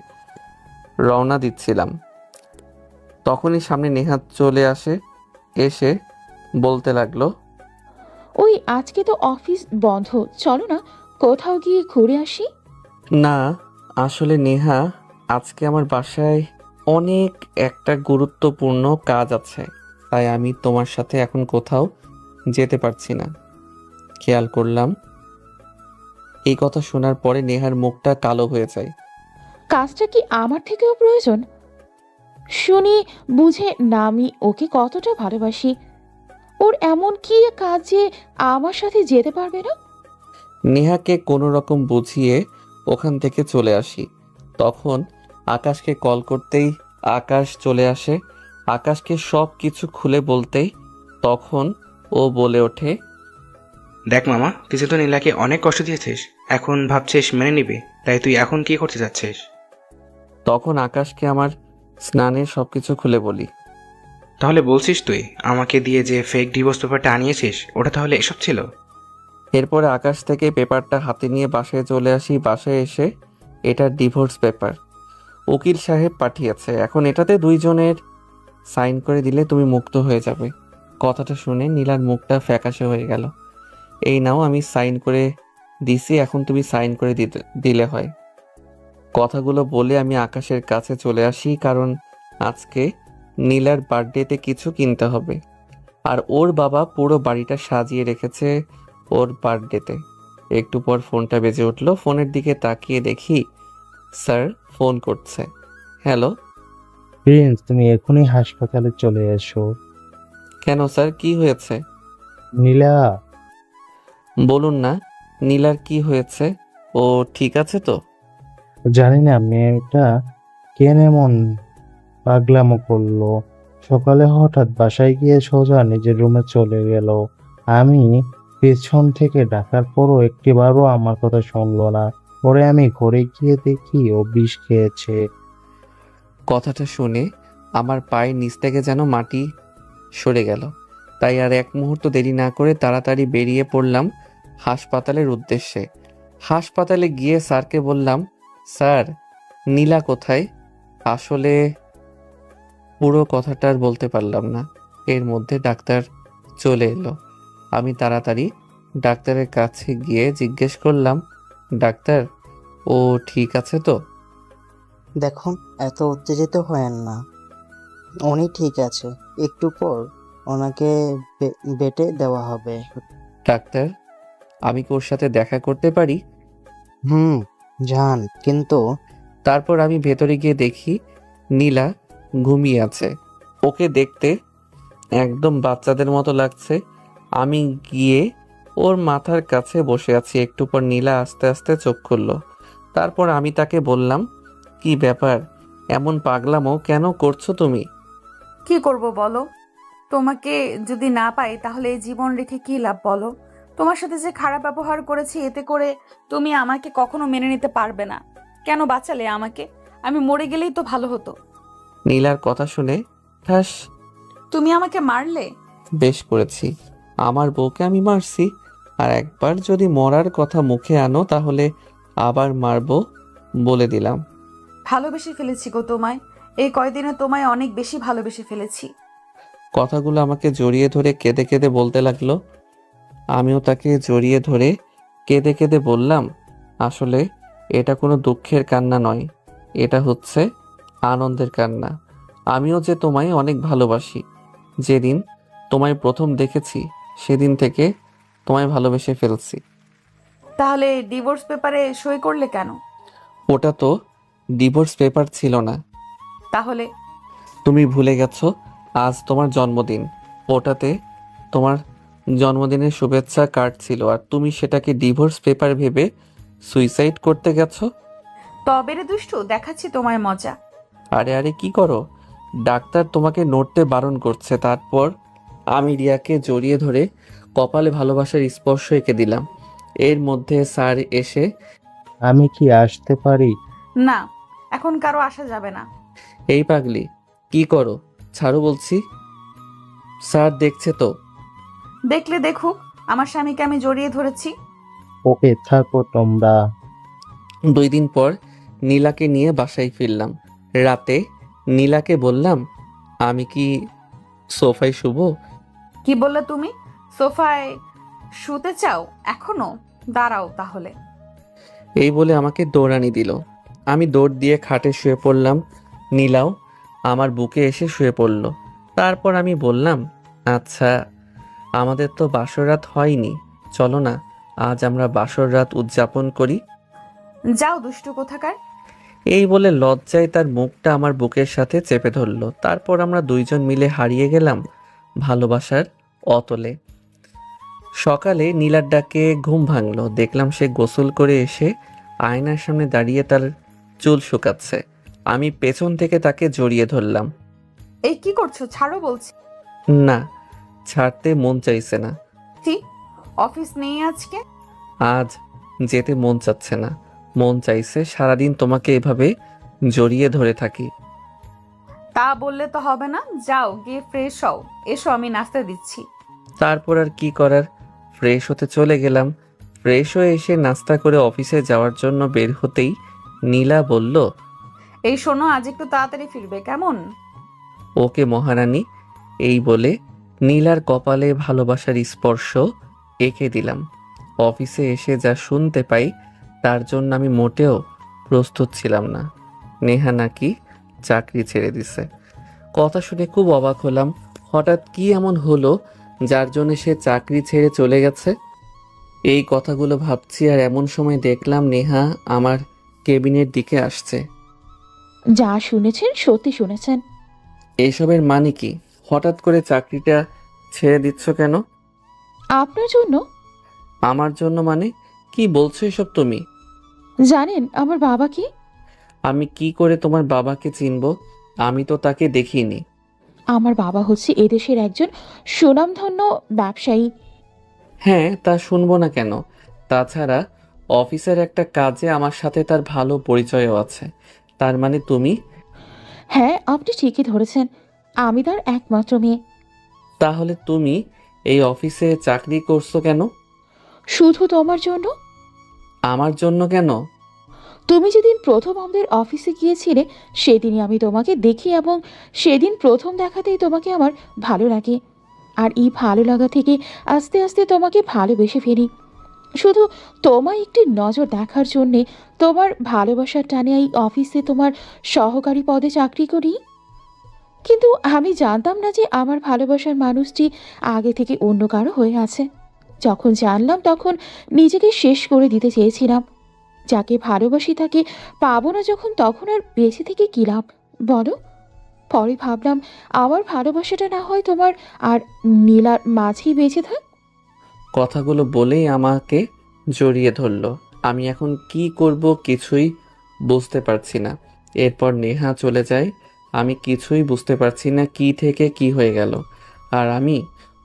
রওনা দিচ্ছিলাম, তখনই সামনে নেহাত চলে আসে। এসে বলতে লাগলো, ওই আজকে তো অফিস বন্ধ, চলো না কোথাও গিয়ে ঘুরে আসি। না আসলে নেহা, আজকে আমার বাসায় অনেক একটা গুরুত্বপূর্ণ কাজ আছে, তাই আমি তোমার সাথে এখন কোথাও যেতে পারছি না। খেয়াল করলাম এই কথা শোনার পরে নেহার মুখটা কালো হয়ে যায়। কাজটা কি আমার থেকেও প্রয়োজন? শুনি বুঝে না আমি ওকে কতটা ভালোবাসি। ওর এমন কি কাজ যে আমার সাথে যেতে পারবে না? নেহাকে কোনো রকম বুঝিয়ে ওখান থেকে চলে আসি। তখন আকাশকে কল করতেই আকাশ চলে আসে। আকাশকে সব কিছু খুলে বলতেই তখন ও বলে ওঠে, দেখ মামা, তুই তো নীলাকে অনেক কষ্ট দিয়েছিস, এখন ভাবছিস মেনে নিবি, তাই তুই এখন কি করতে যাচ্ছিস? তখন আকাশকে আমার স্নানের সবকিছু খুলে বলি। তাহলে বলছিস তুই আমাকে দিয়ে যে ফেক ডিভোর্স পেপারটা আনিয়েছিস, ওটা তাহলে এসব ছিল? এরপরে আকাশ থেকে পেপারটা হাতে নিয়ে বাসায় চলে আসি। বাসায় এসে এটা ডিভোর্স পেপার উকিল সাহেব পাঠিয়েছে, এখন এটাতে দুইজনের সাইন করে দিলে তুমি মুক্ত হয়ে যাবে। কথাটা শুনে নীলার মুখটা ফ্যাকাশে হয়ে গেল। এই নাও, আমি সাইন করে দিছি, এখন তুমি সাইন করে দিলে হয়। কথাগুলো বলে আমি আকাশের কাছে চলে আসি, কারণ আজকে নীলার বার্থডেতে কিছু কিনতে হবে। আর ওর বাবা পুরো বাড়িটা সাজিয়ে রেখেছে ওর বার্থডেতে। একটু পর ফোনটা বেজে উঠলো। ফোনের দিকে তাকিয়ে দেখি স্যার ফোন করছে। হ্যালো। প্রিন্স, তুমি এখনই হাসপাতালে চলে এসো। কেন স্যার, কি হয়েছে? নীলা, বলুন না, নীলার কি হয়েছে? ও ঠিক আছে তো? জানি না মেয়েটা কেন এমন পাগলামো করলো। সকালে হঠাৎ বাসায় গিয়ে সোজা নিজের রুমে চলে গেল। আমি পেছন থেকে ডাকার পরও একটিবারও আমার কথা শুনলো না। পরে আমি ঘরে গিয়ে দেখি ও বিষ খেয়েছে। কথাটা শুনে আমার পায়ের নিচ থেকে যেন মাটি সরে গেল। তাই আর এক মুহূর্ত দেরি না করে তাড়াতাড়ি বেরিয়ে পড়লাম হাসপাতালের উদ্দেশ্যে। হাসপাতালে গিয়ে স্যারকে বললাম, স্যার নীলা কোথায়? আসলে পুরো কথাটা আর বলতে পারলাম না। এর মধ্যে ডাক্তার চলে এলো। আমি তাড়াতাড়ি ডাক্তারের কাছে গিয়ে জিজ্ঞেস করলাম, ডাক্তার ও ঠিক আছে তো? দেখুন, এত উত্তেজিত হয়েন না, উনি ঠিক আছে। একটু পর ওনাকে বেটে দেওয়া হবে। ডাক্তার, আমি কি ওর সাথে দেখা করতে পারি? হুম, জান, কিন্তু তারপর আমি ভেতরে গিয়ে দেখি নীলা ঘুমিয়ে আছে। ওকে দেখতে একদম বাচ্চাদের মতো লাগছে। আমি গিয়ে ওর মাথার কাছে বসে আছি। একটু পর নীলা আস্তে আস্তে চোখ খুলল। তারপর আমি তাকে বললাম, কি ব্যাপার, এমন পাগলামো কেন করছো তুমি? কি করব বলো? তোমাকে যদি না পাই তাহলে এই জীবন রেখে কি লাভ বলো? তোমার সাথে যে খারাপ ব্যবহার করেছি, এতে করে তুমি আমাকে কখনো মেনে নিতে পারবে না। কেন বাঁচালে আমাকে? আমি মরে গেলেই তো ভালো হতো। নীলার কথা শুনে ঠাস। তুমি আমাকে মারলে? বেশ করেছি, আমার বউকে আমি মারছি। আর একবার যদি মরার কথা মুখে আনো তাহলে আবার মারবো, বলে দিলাম। ভালোবেসে ফেলেছি গো তোমায়। এই কয়দিনে তোমায় অনেক বেশি ভালোবেসে ফেলেছি। কথাগুলো আমাকে জড়িয়ে ধরে কেঁদে কেঁদে বলতে লাগলো। আমিও তাকে জড়িয়ে ধরে কেঁদে কেঁদে বললাম, আসলে এটা কোনো দুঃখের কান্না নয়, এটা হচ্ছে আনন্দের কান্না। আমিও যে তোমায় অনেক ভালোবাসি। যেদিন তোমায় প্রথম দেখেছি সেদিন থেকে তোমায় ভালোবেসে ফেলছি। তাহলে ডিভোর্স পেপারে সই করলে কেন? ওটা তো ডিভোর্স পেপার ছিল না। তাহলে? তুমি ভুলে গেছো, আজ তোমার জন্মদিন। ওটাতে তোমার জন্মদিনের শুভেচ্ছা কার্ড ছিল, আর তুমি সেটাকে ডিভোর্স পেপার ভেবে সুইসাইড করতে গেছো। তবে রে দুষ্টু, দেখাচ্ছি তোমায় মজা। আরে আরে কি করো? ডাক্তার তোমাকে নড়তে বারণ করছে। তারপর আমি রিয়াকে জড়িয়ে ধরে কপালে ভালোবাসার স্পর্শ এঁকে দিলাম। এর মধ্যে স্যার এসে, আমি কি আসতে পারি? না, এখন কারো আসা যাবে না। এই পাগলি কি করো, ছাড়ো বলছি। স্যার দেখছে তো। দেখলে দেখুক, আমার স্বামীকে আমি জড়িয়ে ধরেছি। ওকে, থাকো তোমরা। 2 দিন পর নীলাকে নিয়ে বাসায় ফিরলাম। রাতে নীলাকে বললাম, আমি কি সোফায় শুব? কি বললে তুমি? সোফায় শুতে চাও এখনো? দাঁড়াও তাহলে। এই বলে আমাকে দৌড়ানি দিল। আমি দৌড় দিয়ে খাটে শুয়ে পড়লাম। নীলাও আমার বুকে এসে শুয়ে পড়ল। তারপর আমি বললাম, আচ্ছা, আমাদের তো বাসর রাত হয়নি, চলো না আজ আমরা বাসর রাত উদযাপন করি। যাও দুষ্টু কোথাকার। এই বলে লজ্জায় তার মুখটা আমার বুকের সাথে চেপে ধরলো। তারপর আমরা দুইজন মিলে হারিয়ে গেলাম ভালোবাসার অতলে। সকালে নীলার ডাকে ঘুম ভাঙলো। দেখলাম সে গোসল করে এসে আয়নার সামনে দাঁড়িয়ে তার চুল শুকাচ্ছে। আমি পেছন থেকে তাকে জড়িয়ে ধরলাম। এই কি করছো? ছাড়ো বলছি। না, ছাড়তে মন চাইছে না। ঠিক, অফিস নেই আজকে? আজ যেতে মন চাচ্ছে না, মন চাইছে সারাদিন তোমাকে এভাবে জড়িয়ে ধরে থাকি। তা বললে তো হবে না। যাও গিয়ে ফ্রেশ হও, এসো আমি নাস্তা দিচ্ছি। তারপর আর কি করার, ফ্রেশ হতে চলে গেলাম। ফ্রেশ হয়ে এসে নাস্তা করে অফিসে যাওয়ার জন্য বের হতেই নীলা বলল, এই শোনো, আজ একটু তাড়াতাড়ি ফিরবে কেমন? ওকে মহারানী। এই বলে নীলার কপালে ভালোবাসার স্পর্শ এঁকে দিলাম। অফিসে এসে যা শুনতে পাই তার জন্য আমি মোটেও প্রস্তুত ছিলাম না। নেহা নাকি চাকরি ছেড়ে দিছে। কথা শুনে খুব অবাক হলাম। হঠাৎ কি এমন হলো যার জন্য সে চাকরি ছেড়ে চলে গেছে? এই কথাগুলো ভাবছি, আর এমন সময় দেখলাম নেহা আমার কেবিনের দিকে আসছে। যা শুনেছেন সত্যি শুনেছেন। এইসবের মানে কি? হঠাৎ করে চাকরিটা ছেড়ে দিচ্ছ কেন? আপনার জন্য। আমার জন্য মানে? কি বলছো এসব তুমি? জানেন আমার বাবা কি? আমি কি করে তোমার বাবাকে চিনব? আমি তো তাকে দেখিনি। আমার বাবা হচ্ছে এদেশের একজন সুনামধন্য ব্যবসায়ী। হ্যাঁ, তা শুনবো না কেন? তাছাড়া অফিসের একটা কাজে আমার সাথে তার ভালো পরিচয়ও আছে। তার মানে তুমি? হ্যাঁ, আপনি ঠিকই ধরেছেন, আমি তার একমাত্র মেয়ে। তাহলে তুমি এই অফিসে চাকরি করছো কেন? শুধু তোমার জন্য। আমার জন্য কেন? তুমি যেদিন প্রথম আমাদের অফিসে গিয়েছিলে সেদিনই আমি তোমাকে দেখি, এবং সেদিন প্রথম দেখাতেই তোমাকে আমার ভালো লাগে। আর এই ভালো লাগা থেকে আস্তে আস্তে তোমাকে ভালোবেসে ফেলি। শুধু তোমায় একটি নজর দেখার জন্যে, তোমার ভালোবাসার টানে এই অফিসে তোমার সহকারী পদে চাকরি করি। কিন্তু আমি জানতাম না যে আমার ভালোবাসার মানুষটি আগে থেকে অন্য কারো হয়ে আছে। যখন জানলাম তখন নিজেকে শেষ করে দিতে চেয়েছিলাম। যাকে ভালোবাসি তাকে পাবো না যখন, তখন আর বেঁচে থেকে কি লাভ বলো? পরে ভাবলাম আমার ভালোবাসাটা না হয় তোমার আর নীলার মাঝেই বেঁচে থাক। কথাগুলো বলেই আমাকে জড়িয়ে ধরলো। আমি এখন কি করব কিছুই বুঝতে পারছি না। এরপর নেহা চলে যায়। আমি কিছুই বুঝতে পারছি না কি থেকে কি হয়ে গেল। আর আমি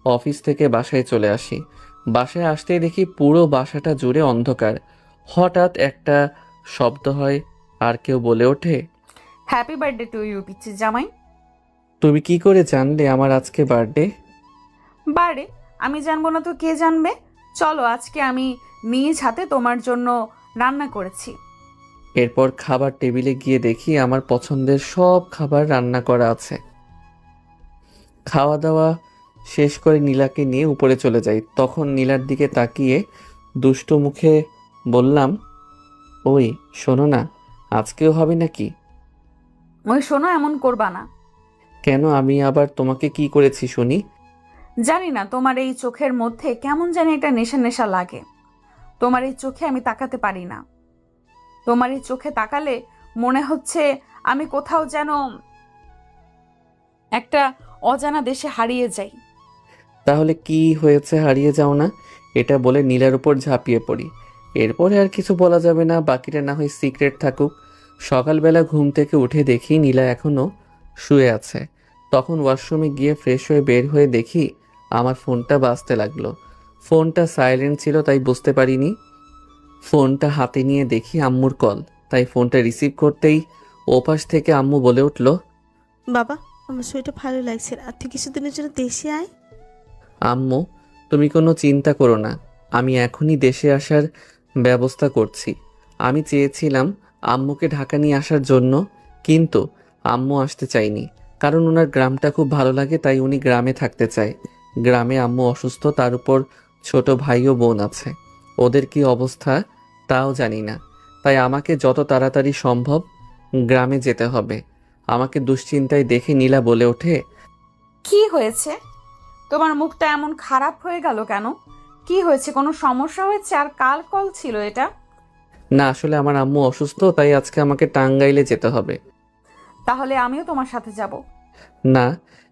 অফিস থেকে বাসায় চলে আসি। বাসায় আসতেই দেখি পুরো বাসাটা জুড়ে অন্ধকার। হঠাৎ একটা শব্দ হয় আর কেউ বলে ওঠে, হ্যাপি বার্থডে টু ইউ পিচ্ছি জামাই। তুমি কি করে জানলে আমার আজকে বার্থডে? বারে, আমি জানবো না তো কে জানবে? চলো, আজকে আমি নিজ হাতে তোমার জন্য রান্না করেছি। এরপর খাবার টেবিলে গিয়ে দেখি আমার পছন্দের সব খাবার রান্না করা আছে। খাওয়া দাওয়া শেষ করে নীলাকে নিয়ে উপরে চলে যাই। তখন নীলার দিকে তাকিয়ে দুষ্ট মুখে বললাম, ওই শোনো না, আজকেও হবে নাকি? ওই শোনো, এমন করবা না। কেন, আমি আবার তোমাকে কি করেছি শুনি? জানি না, তোমার এই চোখের মধ্যে কেমন জানি একটা নেশা নেশা লাগে। তোমার এই চোখে আমি তাকাতে পারি না। তোমার এই চোখে তাকালে মনে হচ্ছে আমি কোথাও যেন একটা অজানা দেশে হারিয়ে যাই। তাহলে কি হয়েছে, হারিয়ে যাও না? এটা বলে নীলার উপর ঝাঁপিয়ে পড়ি। এরপরে আর কিছু বলা যাবে না, বাকিটা না হয় সিক্রেট থাকুক। সকালবেলা ঘুম থেকে উঠে দেখি নীলা এখনো শুয়ে আছে। তখন ওয়াশরুমে গিয়ে ফ্রেশ হয়ে বের হয়ে দেখি আমার ফোনটা বাজতে লাগলো। ফোনটা সাইলেন্ট ছিল তাই বুঝতে পারিনি। ফোনটা হাতে নিয়ে দেখি আম্মুর কল, তাই ফোনটা রিসিভ করতেই ওপাশ থেকে আম্মু বলে উঠল, বাবা, আমার শরীরটা ভালো লাগছে না, তুই কিছুদিনের জন্য দেশে আয়। আম্মু, তুমি কোনো চিন্তা করো না, আমি এখনই দেশে আসার ব্যবস্থা করছি। আমি চেয়েছিলাম আম্মুকে ঢাকা নিয়ে আসার জন্য, কিন্তু আম্মু আসতে চায়নি, কারণ ওনার গ্রামটা খুব ভালো লাগে, তাই উনি গ্রামে থাকতে চায়। গ্রামে আম্মু অসুস্থ, তার উপর ছোট ভাই ও বোন আছে। ওদের কি অবস্থা তাও জানি না, তাই আমাকে যত তাড়াতাড়ি সম্ভব গ্রামে যেতে হবে। আমাকে দুশ্চিন্তায় দেখে নীলা বলে ওঠে, কি হয়েছে? তোমার মুখটা এমন খারাপ হয়ে গেল কেন? কি হয়েছে? কোনো সমস্যা হয়েছে? আর কার কল ছিল এটা? না, আসলে আমার আম্মু অসুস্থ, তাই আজকে আমাকে টাঙ্গাইলে যেতে হবে। তাহলে আমিও তোমার সাথে যাব। না,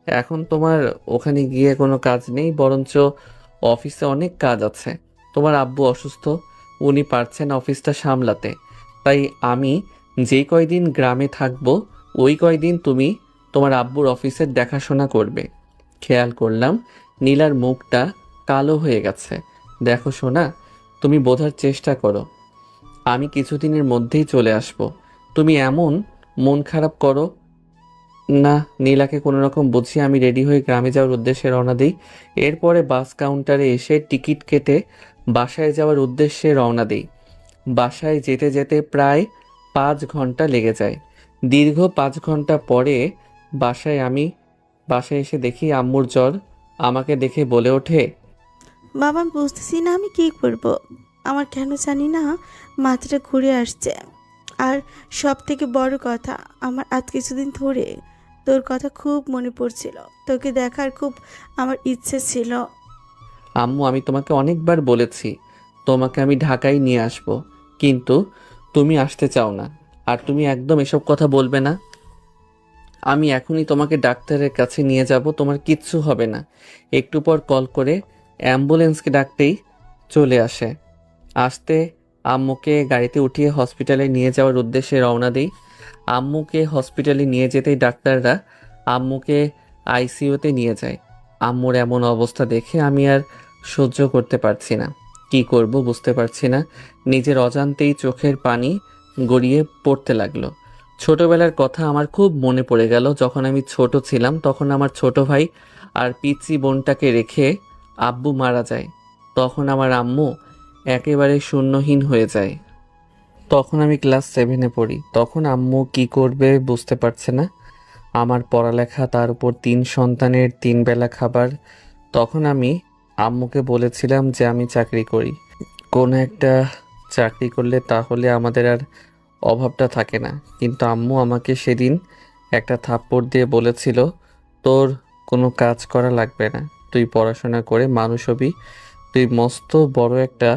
এখন তোমার ওখানে গিয়ে কোনো কাজ নেই, বরঞ্চ অফিসে অনেক কাজ আছে। তোমার আব্বু অসুস্থ, উনি পারছেন অফিসটা সামলাতে, তাই আমি যেই কয়দিন গ্রামে থাকবো ওই কয়দিন তুমি তোমার আব্বুর অফিসের দেখাশোনা করবে। খেয়াল করলাম নীলার মুখটা কালো হয়ে গেছে। দেখো সোনা, তুমি বোঝার চেষ্টা করো, আমি কিছুদিনের মধ্যেই চলে আসব। তুমি এমন মন খারাপ করো না। নীলাকে কোনো রকম বুঝিয়ে আমি রেডি হয়ে গ্রামে যাওয়ার উদ্দেশ্যে রওনা দিই। এরপরে বাস কাউন্টারে এসে টিকিট কেটে বাসায় যাওয়ার উদ্দেশ্যে রওনা দিই। বাসায় যেতে যেতে প্রায় 5 ঘন্টা লেগে যায়। দীর্ঘ 5 ঘন্টা পরে বাসায় এসে দেখি আম্মুর জ্বর। আমাকে দেখে বলে ওঠে, বাবা, আমি বুঝতেছি না আমি কি করব। আমার কেন জানি না মাথাটা ঘুরে আসছে। আর সব থেকে বড় কথা, আমার আজ কিছুদিন ধরে তোর কথা খুব মনে পড়ছিল। তোকে দেখার খুব আমার ইচ্ছে ছিল। আম্মু, আমি তোমাকে অনেকবার বলেছি তোমাকে আমি ঢাকায় নিয়ে আসব, কিন্তু তুমি আসতে চাও না। আর তুমি একদম এসব কথা বলবে না। আমি এখনই তোমাকে ডাক্তারের কাছে নিয়ে যাব, তোমার কিচ্ছু হবে না। একটু পর কল করে অ্যাম্বুলেন্সকে ডাকতেই চলে আসে। আসতে আম্মুকে গাড়িতে উঠিয়ে হসপিটালে নিয়ে যাওয়ার উদ্দেশ্যে রওনা দিই। আম্মুকে হসপিটালে নিয়ে যেতেই ডাক্তাররা আম্মুকে আইসিইউতে নিয়ে যায়। আম্মুর এমন অবস্থা দেখে আমি আর সহ্য করতে পারছি না। কি করব বুঝতে পারছি না। নিজের অজান্তেই চোখের পানি গড়িয়ে পড়তে লাগলো। ছোটবেলার কথা আমার খুব মনে পড়ে গেল। যখন আমি ছোট ছিলাম তখন আমার ছোট ভাই আর পিচ্চি বোনটাকে রেখে আব্বু মারা যায়। তখন আমার আম্মু একেবারে শূন্যহীন হয়ে যায়। তখন আমি ক্লাস 7-এ পড়ি। তখন আম্মু কি করবে বুঝতে পারছে না। আমার পড়ালেখা, তার উপর 3 সন্তানের 3 বেলা খাবার। তখন আমি আম্মুকে বলেছিলাম যে আমি চাকরি করি, কোনো একটা চাকরি করলে তাহলে আমাদের আর অভাবটা থাকে না। কিন্তু আম্মু আমাকে সেদিন একটা থাপ্পড় দিয়ে বলেছিল, তোর কোনো কাজ করা লাগবে না, তুই পড়াশোনা করে মানুষ হবি, তুই মস্ত বড় একটা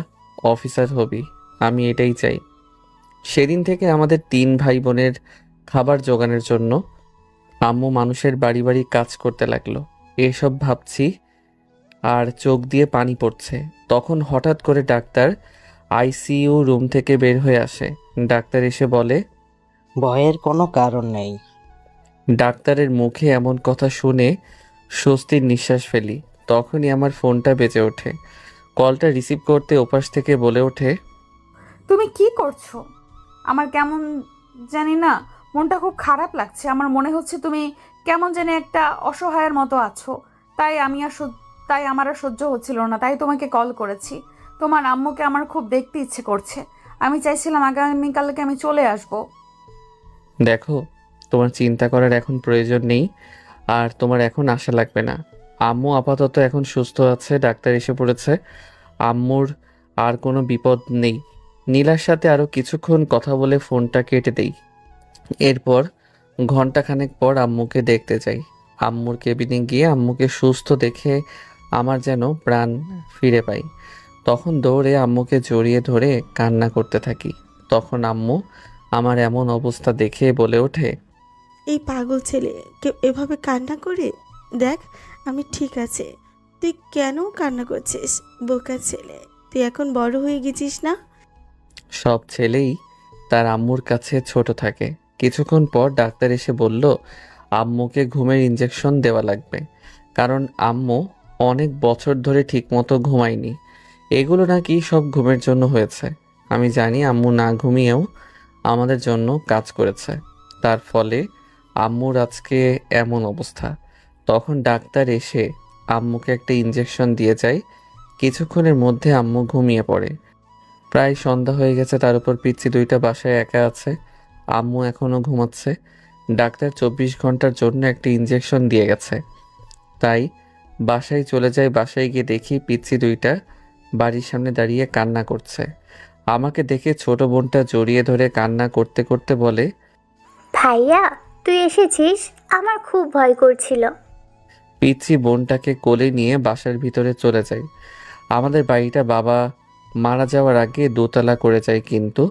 অফিসার হবি, আমি এটাই চাই। সেদিন থেকে আমাদের 3 ভাই বোনের খাবার জোগানোর জন্য আম্মু মানুষের বাড়ি বাড়ি কাজ করতে লাগলো। এসব ভাবছি আর চোখ দিয়ে পানি পড়ছে। তখন হঠাৎ করে ডাক্তার আইসিইউ রুম থেকে বের হয়ে আসে। ডাক্তার এসে বলে, ভয়ের কোনো কারণ নেই। ডাক্তারের মুখে এমন কথা শুনে স্বস্তির নিঃশ্বাস ফেলি। তখনই আমার ফোনটা বেজে ওঠে। কলটা রিসিভ করতে ওপাশ থেকে বলে ওঠে, তুমি কি করছো? আমার কেমন জানি না, মনটা খুব খারাপ লাগছে। আমার মনে হচ্ছে তুমি কেমন জানি একটা অসহায়ের মতো আছো। তাই আমার আর সহ্য হচ্ছিল না, তাই তোমাকে কল করেছি। তোমার আম্মুকে আমার খুব দেখতে ইচ্ছে করছে। আমি চাইছিলাম আগামীকালকে আমি চলে আসব। দেখো, তোমার চিন্তা করার এখন প্রয়োজন নেই, আর তোমার এখন আশা লাগবে না। আম্মু আপাতত এখন সুস্থ আছে, ডাক্তার এসে পড়েছে। আম্মুর আর কোনো বিপদ নেই। নীলার সাথে আরও কিছুক্ষণ কথা বলে ফোনটা কেটে দেই। এরপর ঘন্টাখানেক পর আম্মুকে দেখতে যাই। আম্মুর কেবিনে গিয়ে আম্মুকে সুস্থ দেখে আমার যেন প্রাণ ফিরে পাই। তখন দৌড়ে আম্মুকে জড়িয়ে ধরে কান্না করতে থাকি। তখন আম্মু আমার এমন অবস্থা দেখে বলে ওঠে, এই পাগল ছেলে কেউ এভাবে কান্না করে? দেখ আমি ঠিক আছে, তুই কেন কান্না করছিস? বোকা ছেলে, তুই এখন বড় হয়ে গেছিস না? সব ছেলেই তার আম্মুর কাছে ছোট থাকে। কিছুক্ষণ পর ডাক্তার এসে বলল, আম্মুকে ঘুমের ইঞ্জেকশন দেওয়া লাগবে, কারণ আম্মু অনেক বছর ধরে ঠিকমতো ঘুমায়নি। এগুলো নাকি সব ঘুমের জন্য হয়েছে। আমি জানি আম্মু না ঘুমিয়েও আমাদের জন্য কাজ করেছে, তার ফলে আম্মুর আজকে এমন অবস্থা। তখন ডাক্তার এসে আম্মুকে একটা ইঞ্জেকশন দিয়ে যায়। কিছুক্ষণের মধ্যে আম্মু ঘুমিয়ে পড়ে। প্রায় সন্ধ্যা হয়ে গেছে, তার উপর পিচ্চি দুইটা বাসায় একা আছে। আম্মু এখনও ঘুমাচ্ছে। ডাক্তার 24 ঘন্টার জন্য একটা ইঞ্জেকশন দিয়ে গেছে। তাই বাসায় চলে যাই। বাসায় গিয়ে দেখি পিচ্চি দুইটা বাড়ির সামনে দাঁড়িয়ে কান্না করছে। আমাকে দেখে ছোট বোনটা জড়িয়ে ধরে কান্না করতে করতে বলে, ভাইয়া তুই এসেছিস, আমার খুব ভয় করছিল। পিচ্চি বোনটাকে কোলে নিয়ে বাসার ভিতরে চলে যাই। আমাদের বাড়িটা বাবা মারা যাওয়ার আগে দোতলা করে যায়, কিন্তু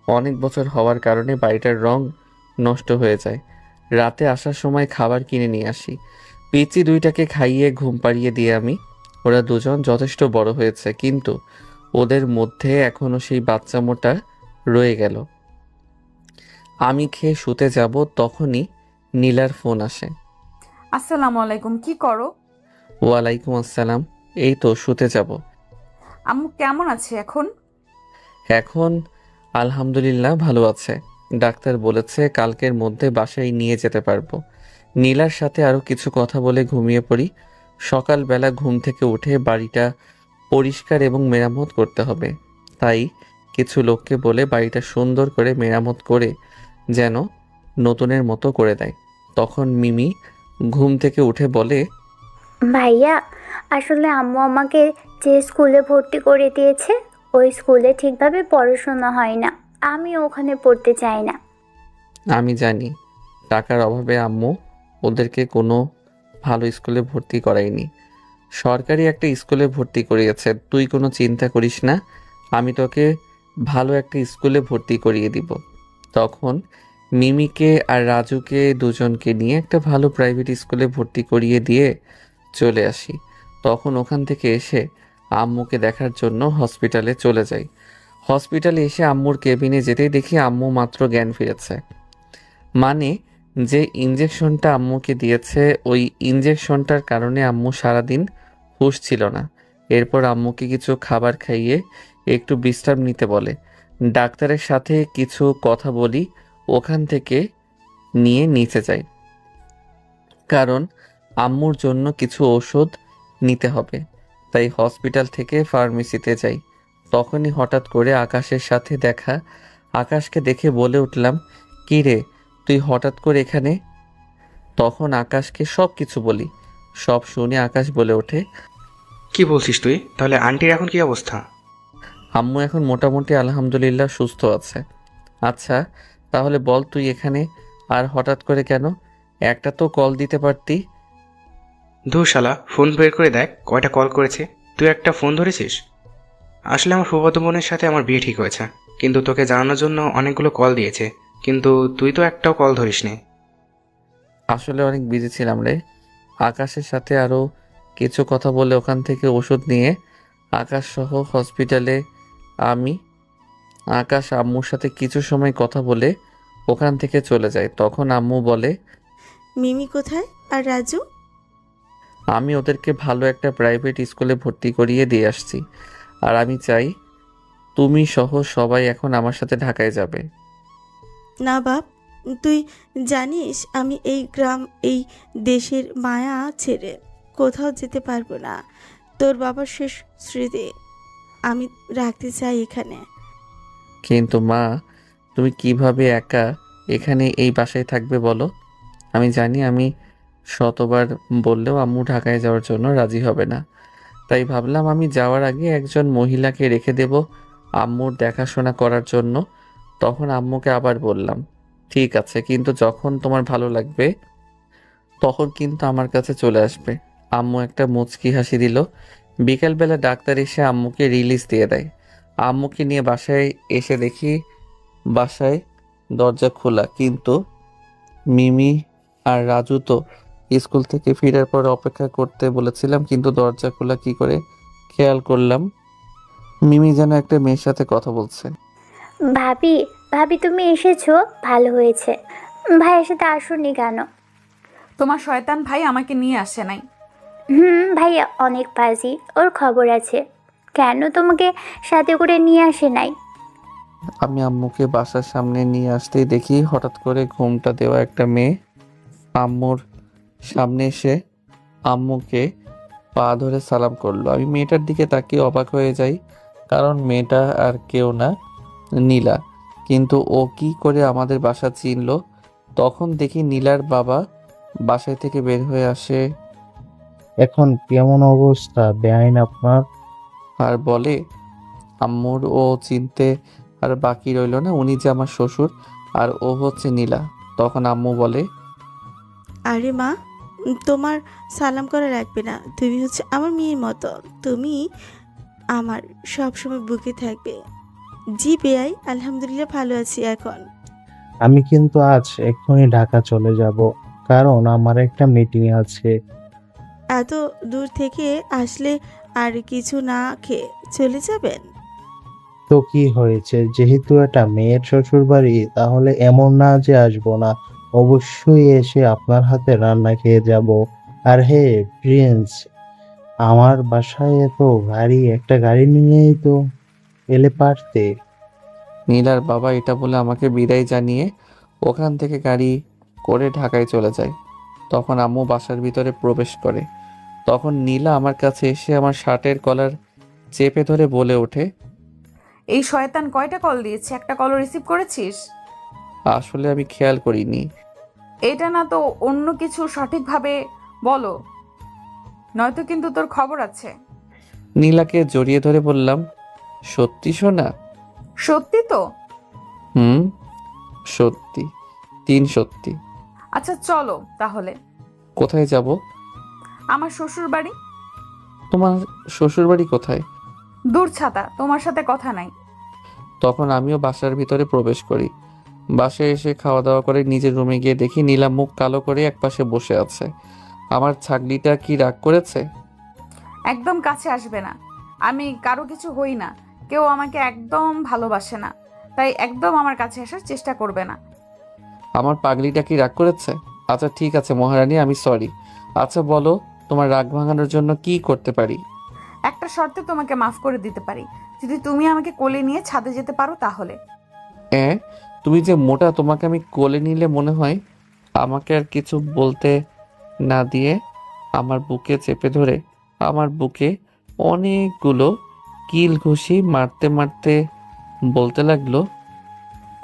অনেক বছর হওয়ার কারণে বাড়িটার রং নষ্ট হয়ে যায়। রাতে আসার সময় খাবার কিনে নিয়ে আসি। পিচ্চি দুইটাকে খাইয়ে ঘুম পাড়িয়ে দিয়ে আমি। ওরা দুজন যথেষ্ট বড় হয়েছে, কিন্তু ওদের মধ্যে এখনো সেই বাচ্চামোটা রয়ে গেল। আমি খেয়ে শুতে যাব, তখনই নীলার ফোন আসে। আসসালামু আলাইকুম, কি করো? ওয়ালাইকুম আসসালাম। এই তো শুতে যাব। আম্মু কেমন আছে এখন? এখন আলহামদুলিল্লাহ ভালো আছে। ডাক্তার বলেছে কালকের মধ্যে বাসায় নিয়ে যেতে পারবো। নীলার সাথে আরও কিছু কথা বলে ঘুমিয়ে পড়ি। সকালবেলা ঘুম থেকে উঠে বাড়িটা পরিষ্কার এবং মেরামত করতে হবে, তাই কিছু লোককে বলে বাড়িটা সুন্দর করে মেরামত করে যেন নতুনের মতো করে দেয়। তখন মিমি ঘুম থেকে উঠে বলে, ভাইয়া আসলে আম্মু আমাকে যে স্কুলে ভর্তি করে দিয়েছে, ওই স্কুলে ঠিকভাবে পড়াশোনা হয় না। আমি ওখানে পড়তে চাই না। আমি জানি টাকার অভাবে আম্মু ওদেরকে কোনো ভালো স্কুলে ভর্তি করায়নি, সরকারি একটা স্কুলে ভর্তি করিয়েছে। তুই কোনো চিন্তা করিস না, আমি তোকে ভালো একটা স্কুলে ভর্তি করিয়ে দিব। তখন মিমিকে আর রাজুকে দুজনকে নিয়ে একটা ভালো প্রাইভেট স্কুলে ভর্তি করিয়ে দিয়ে চলে আসি। তখন ওখান থেকে এসে আম্মুকে দেখার জন্য হসপিটালে চলে যাই। হসপিটালে এসে আম্মুর কেবিনে যেতেই দেখি আম্মু মাত্র জ্ঞান ফিরেছে। মানে যে ইঞ্জেকশনটা আম্মুকে দিয়েছে, ওই ইঞ্জেকশনটার কারণে আম্মু সারাদিন হুঁশ ছিল না। এরপর আম্মুকে কিছু খাবার খাইয়ে একটু বিশ্রাম নিতে বলে। ডাক্তারের সাথে কিছু কথা বলি, ওখান থেকে নিয়ে নিচে যাই, কারণ আম্মুর জন্য কিছু ওষুধ নিতে হবে। তাই হসপিটাল থেকে ফার্মেসিতে যাই। তখনই হঠাৎ করে আকাশের সাথে দেখা। আকাশকে দেখে বলে উঠলাম, কী রে তুই হঠাৎ করে এখানে? তখন আকাশকে সব কিছু বলি। সব শুনে আকাশ বলে ওঠে, কি বলছিস তুই? তাহলে আন্টির এখন কি অবস্থা? আম্মু এখন মোটামুটি আলহামদুলিল্লাহ সুস্থ আছে। আচ্ছা তাহলে বল তুই এখানে আর হঠাৎ করে কেন? একটা তো কল দিতে পারতি। ধুর শালা, ফোন বের করে দেখ কয়টা কল করেছে। তুই একটা ফোন ধরেছিস? আসলে আমার ফুফাতো বোনের সাথে আমার বিয়ে ঠিক হয়েছে, কিন্তু তোকে জানানোর জন্য অনেকগুলো কল দিয়েছে, কিন্তু তুই তো একটাও কল ধরিসনি। আসলে অনেক বিজি ছিলাম রে। আকাশের সাথে আরও কিছু কথা বলে ওখান থেকে ওষুধ নিয়ে আকাশ সহ হসপিটালে আমি আকাশ আম্মুর সাথে কিছু সময় কথা বলে ওখান থেকে চলে যায়। তখন আম্মু বলে, মিমি কোথায় আর রাজু? আমি ওদেরকে ভালো একটা প্রাইভেট স্কুলে ভর্তি করিয়ে দিয়ে আসছি, আর আমি চাই তুমি সহ সবাই এখন আমার সাথে ঢাকায় যাবে। না বাপ, তুই জানিস আমি এই গ্রাম এই দেশের মায়া ছেড়ে কোথাও যেতে পারবো না। তোর বাবার শেষ স্মৃতি আমি রাখতে চাই এখানে। কিন্তু মা, তুমি কিভাবে একা এখানে এই বাসায় থাকবে বলো? আমি জানি আমি শতবার বললেও আম্মু ঢাকায় যাওয়ার জন্য রাজি হবে না। তাই ভাবলাম আমি যাওয়ার আগে একজন মহিলাকে রেখে দেব আম্মুর দেখাশোনা করার জন্য। তখন আম্মুকে আবার বললাম, ঠিক আছে, কিন্তু যখন তোমার ভালো লাগবে তখন কিন্তু আমার কাছে চলে আসবে। আম্মু একটা মুচকি হাসি দিল। বিকেলবেলা ডাক্তার এসে আম্মুকে রিলিজ দিয়ে দেয়। আম্মুকে নিয়ে বাসায় এসে দেখি বাসায় দরজা খোলা, কিন্তু মিমি আর রাজু তো স্কুল থেকে ফেরার পর অপেক্ষা করতে বলেছিলাম, কিন্তু দরজা খোলা কি করে খেয়াল করলাম মিমি যেন একটা মেয়ের সাথে কথা বলছে। ভাবি, ভাবি তুমি এসেছো, ভালো হয়েছে। ভাইয়ের সাথে আসোনি কেন? তোমার শয়তান ভাই আমাকে নিয়ে আসে নাই। ভাইয়া অনেক বাজি, ওর খবর আছে। কেন তোমাকে সাথে করে নিয়ে আসে নাই? আমি আম্মুকে বাসার সামনে নিয়ে আসতেই দেখি হঠাৎ করে ঘুমটা দেওয়া একটা মেয়ে আম্মুর সামনে এসে আম্মুকে পা ধরে সালাম করলো। আমি মেয়েটার দিকে তাকিয়ে অবাক হয়ে যাই, কারণ মেয়েটা আর কেউ না, নীলা। কিন্তু ও কি করে আমাদের বাসা চিনলো? তখন দেখি নীলার বাবা বাসায় থেকে বের হয়ে আসে এখন কেমন অবস্থা বেআইন আপনার? আর বলে, আম্মুর ও চিনতে আর বাকি রইলো না, উনি যে আমার শ্বশুর আর ও হচ্ছে নীলা। তখন আম্মু বলে, আরে মা, তোমার সালাম করা লাগবে না। তুমি হচ্ছে আমার মেয়ের মতো। তুমি আমার সবসময় বুকে থাকবে। জি বেয়াই, আলহামদুলিল্লাহ ভালো আছি এখন। আমি কিন্তু আজ এক্ষুনি ঢাকা চলে যাব, কারণ আমার একটা মিটিং আছে। এত দূর থেকে আসলে আর কিছু না খেয়ে চলে যাবেন? তো কি হয়েছে, যেহেতু এটা মেয়ের শ্বশুর বাড়ি, তাহলে এমন না যে আসবো না, অবশ্যই এসে আপনার হাতে রান্না খেয়ে যাব। আর হে প্রিন্স, আমার বাসায় এত গাড়ি, একটা গাড়ি নিয়েই তো এলে পারতে। নীলার বাবা এটা বলে আমাকে বিদায় জানিয়ে ওখান থেকে গাড়ি করে ঢাকায় চলে যায়। তখন আম্মু বাসার ভিতরে প্রবেশ করে। তখন নীলা আমার কাছে এসে আমার শার্টের কলার চেপে ধরে বলে ওঠে, এই শয়তান কয়টা কল দিয়েছে, একটা কলও রিসিভ করেছিস? আসলে আমি খেয়াল করিনি। এটা না তো অন্য কিছু, সঠিকভাবে বলো, নয়তো কিন্তু তোর খবর আছে। নীলাকে জড়িয়ে ধরে বললাম, সত্যি সোনা? সত্যি তো? সত্যি, 3 সত্যি। আচ্ছা চলো তাহলে। কোথায় যাব? আমার শ্বশুর বাড়ি। তোমার শ্বশুর বাড়ি কোথায়? দূর ছাতা, তোমার সাথে কথা নাই। তখন আমিও বাসার ভিতরে প্রবেশ করি। বাসায় এসে খাওয়া দাওয়া করে নিজের রুমে গিয়ে দেখি নীলা মুখ কালো করে একপাশে বসে আছে। আমার ছাগলিটা কি রাগ করেছে? একদম কাছে আসবে না। আমি কারো কিছু হই না, কেউ আমাকে একদম ভালোবাসে না, তাই একদম আমার কাছে আসার চেষ্টা করবে না। আমার পাগলিটা কি রাগ করেছে? আচ্ছা ঠিক আছে মহারানী, আমি সরি। আচ্ছা বলো, তোমার রাগ ভাঙানোর জন্য কি করতে পারি? একটা শর্তে তোমাকে মাফ করে দিতে পারি, যদি তুমি আমাকে কোলে নিয়ে ছাদে যেতে পারো তাহলে। তুমি যে মোটা, তোমাকে আমি কোলে নিলে মনে হয় আমাকে আর কিছু বলতে না দিয়ে আমার বুকে চেপে ধরে আমার বুকে অনেকগুলো কিল ঘুষি মারতে মারতে বলতে লাগলো,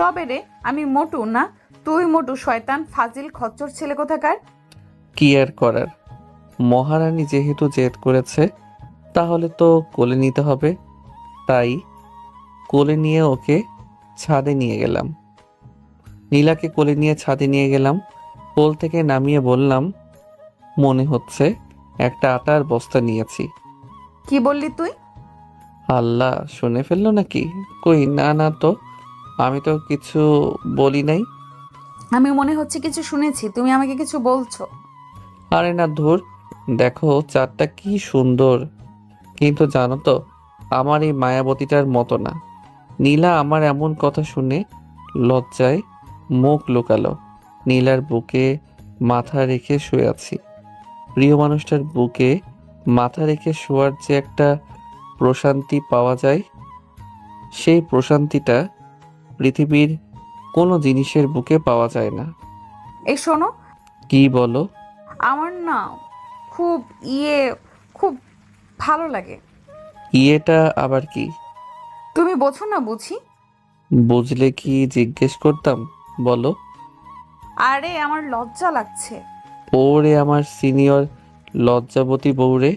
তবে রে আমি মোটু না, তুই মোটু, শয়তান ফাজিল খচ্চর ছেলে কোথাকার। কি আর করার, মহারানী যেহেতু জেদ করেছে তাহলে তো কোলে নিতে হবে। তাই কোলে নিয়ে ওকে ছাদে নিয়ে গেলাম। নীলাকে কোলে নিয়ে ছাদে নিয়ে গেলাম। কোল থেকে নামিয়ে বললাম, মনে হচ্ছে একটা আটার বস্তা নিয়েছি। কি বললি তুই? আল্লাহ, শুনে ফেললো নাকি? কই, না না তো, আমি তো কিছু বলি নাই। আমি মনে হচ্ছে কিছু শুনেছি, তুমি আমাকে কিছু বলছো। আরে না, ধুর। দেখো চাঁদটা কি সুন্দর, কিন্তু জানো তো, আমার এই মায়াবতীটার মতো না। নীলা আমার এমন কথা শুনে লজ্জায় মুখ লুকালো। নীলার বুকে মাথা রেখে শুয়ে আছি। প্রিয় মানুষটার বুকে মাথা রেখে শোয়ার যে একটা প্রশান্তি পাওয়া যায়, সেই প্রশান্তিটা পৃথিবীর কোনো জিনিসের বুকে পাওয়া যায় না। এই শোনো, কি বলো? আমার না খুব ইয়ে খুব ভালো লাগে। ইয়েটা আবার কি? তুমি বোঝো না বুঝি? বুঝলে কি জিজ্ঞেস করতাম, বলো। আরে আমার লজ্জা লাগছে। ওরে আমার সিনিয়র লজ্জাবতী বউরে।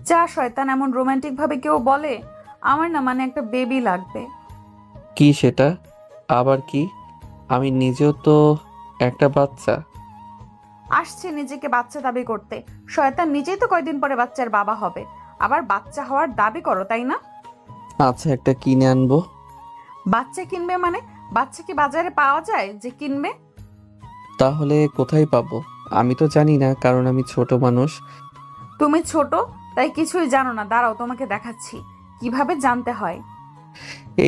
যা শয়তান, এমন রোমান্টিক ভাবে কেউ বলে? আমার না মানে একটা বেবি লাগবে। কি সেটা আবার কি? আমি নিজেও তো একটা বাচ্চা। আসছে নিজেকে বাচ্চা দাবি করতে। শয়তান নিজেই তো কয়দিন পরে বাচ্চার বাবা হবে, আবার বাচ্চা হওয়ার দাবি করো, তাই না? আচ্ছা, একটা কিনে আনবো। বাচ্চা কিনবে মানে? বাচ্চা কি বাজারে পাওয়া যায় যে কিনবে? তাহলে কোথায় পাবো? আমি তো জানি না, কারণ আমি ছোট মানুষ। তুমি ছোট, তাই কিছুই জানো না। দাঁড়াও, তোমাকে দেখাচ্ছি কিভাবে জানতে হয়।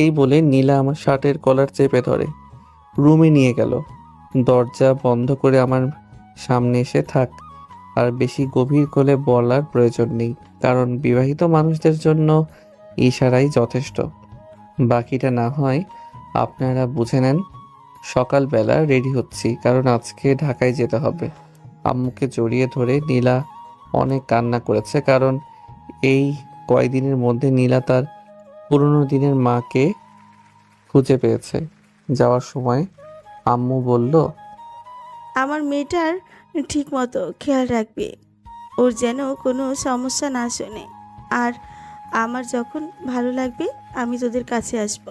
এই বলে নীলা আমার শার্টের কলার চেপে ধরে রুমে নিয়ে গেল। দরজা বন্ধ করে আমার সামনে এসে থাক। আর বেশি গভীর করে বলার প্রয়োজন নেই, কারণ বিবাহিত মানুষদের জন্য ইশারাই যথেষ্ট। বাকিটা না হয় আপনারা বুঝে নেন। সকালবেলা রেডি হচ্ছি, কারণ আজকে ঢাকায় যেতে হবে। আম্মুকে জড়িয়ে ধরে নীলা অনেক কান্না করেছে, কারণ এই কয়দিনের মধ্যে নীলা তার পুরনো দিনের মাকে খুঁজে পেয়েছে। যাওয়ার সময় আম্মু বলল, আমার মেয়েটার ঠিক মতো খেয়াল রাখবি, ওর যেন কোনো সমস্যা না শোনে। আর আমার যখন ভালো লাগবে আমি তোদের কাছে আসব।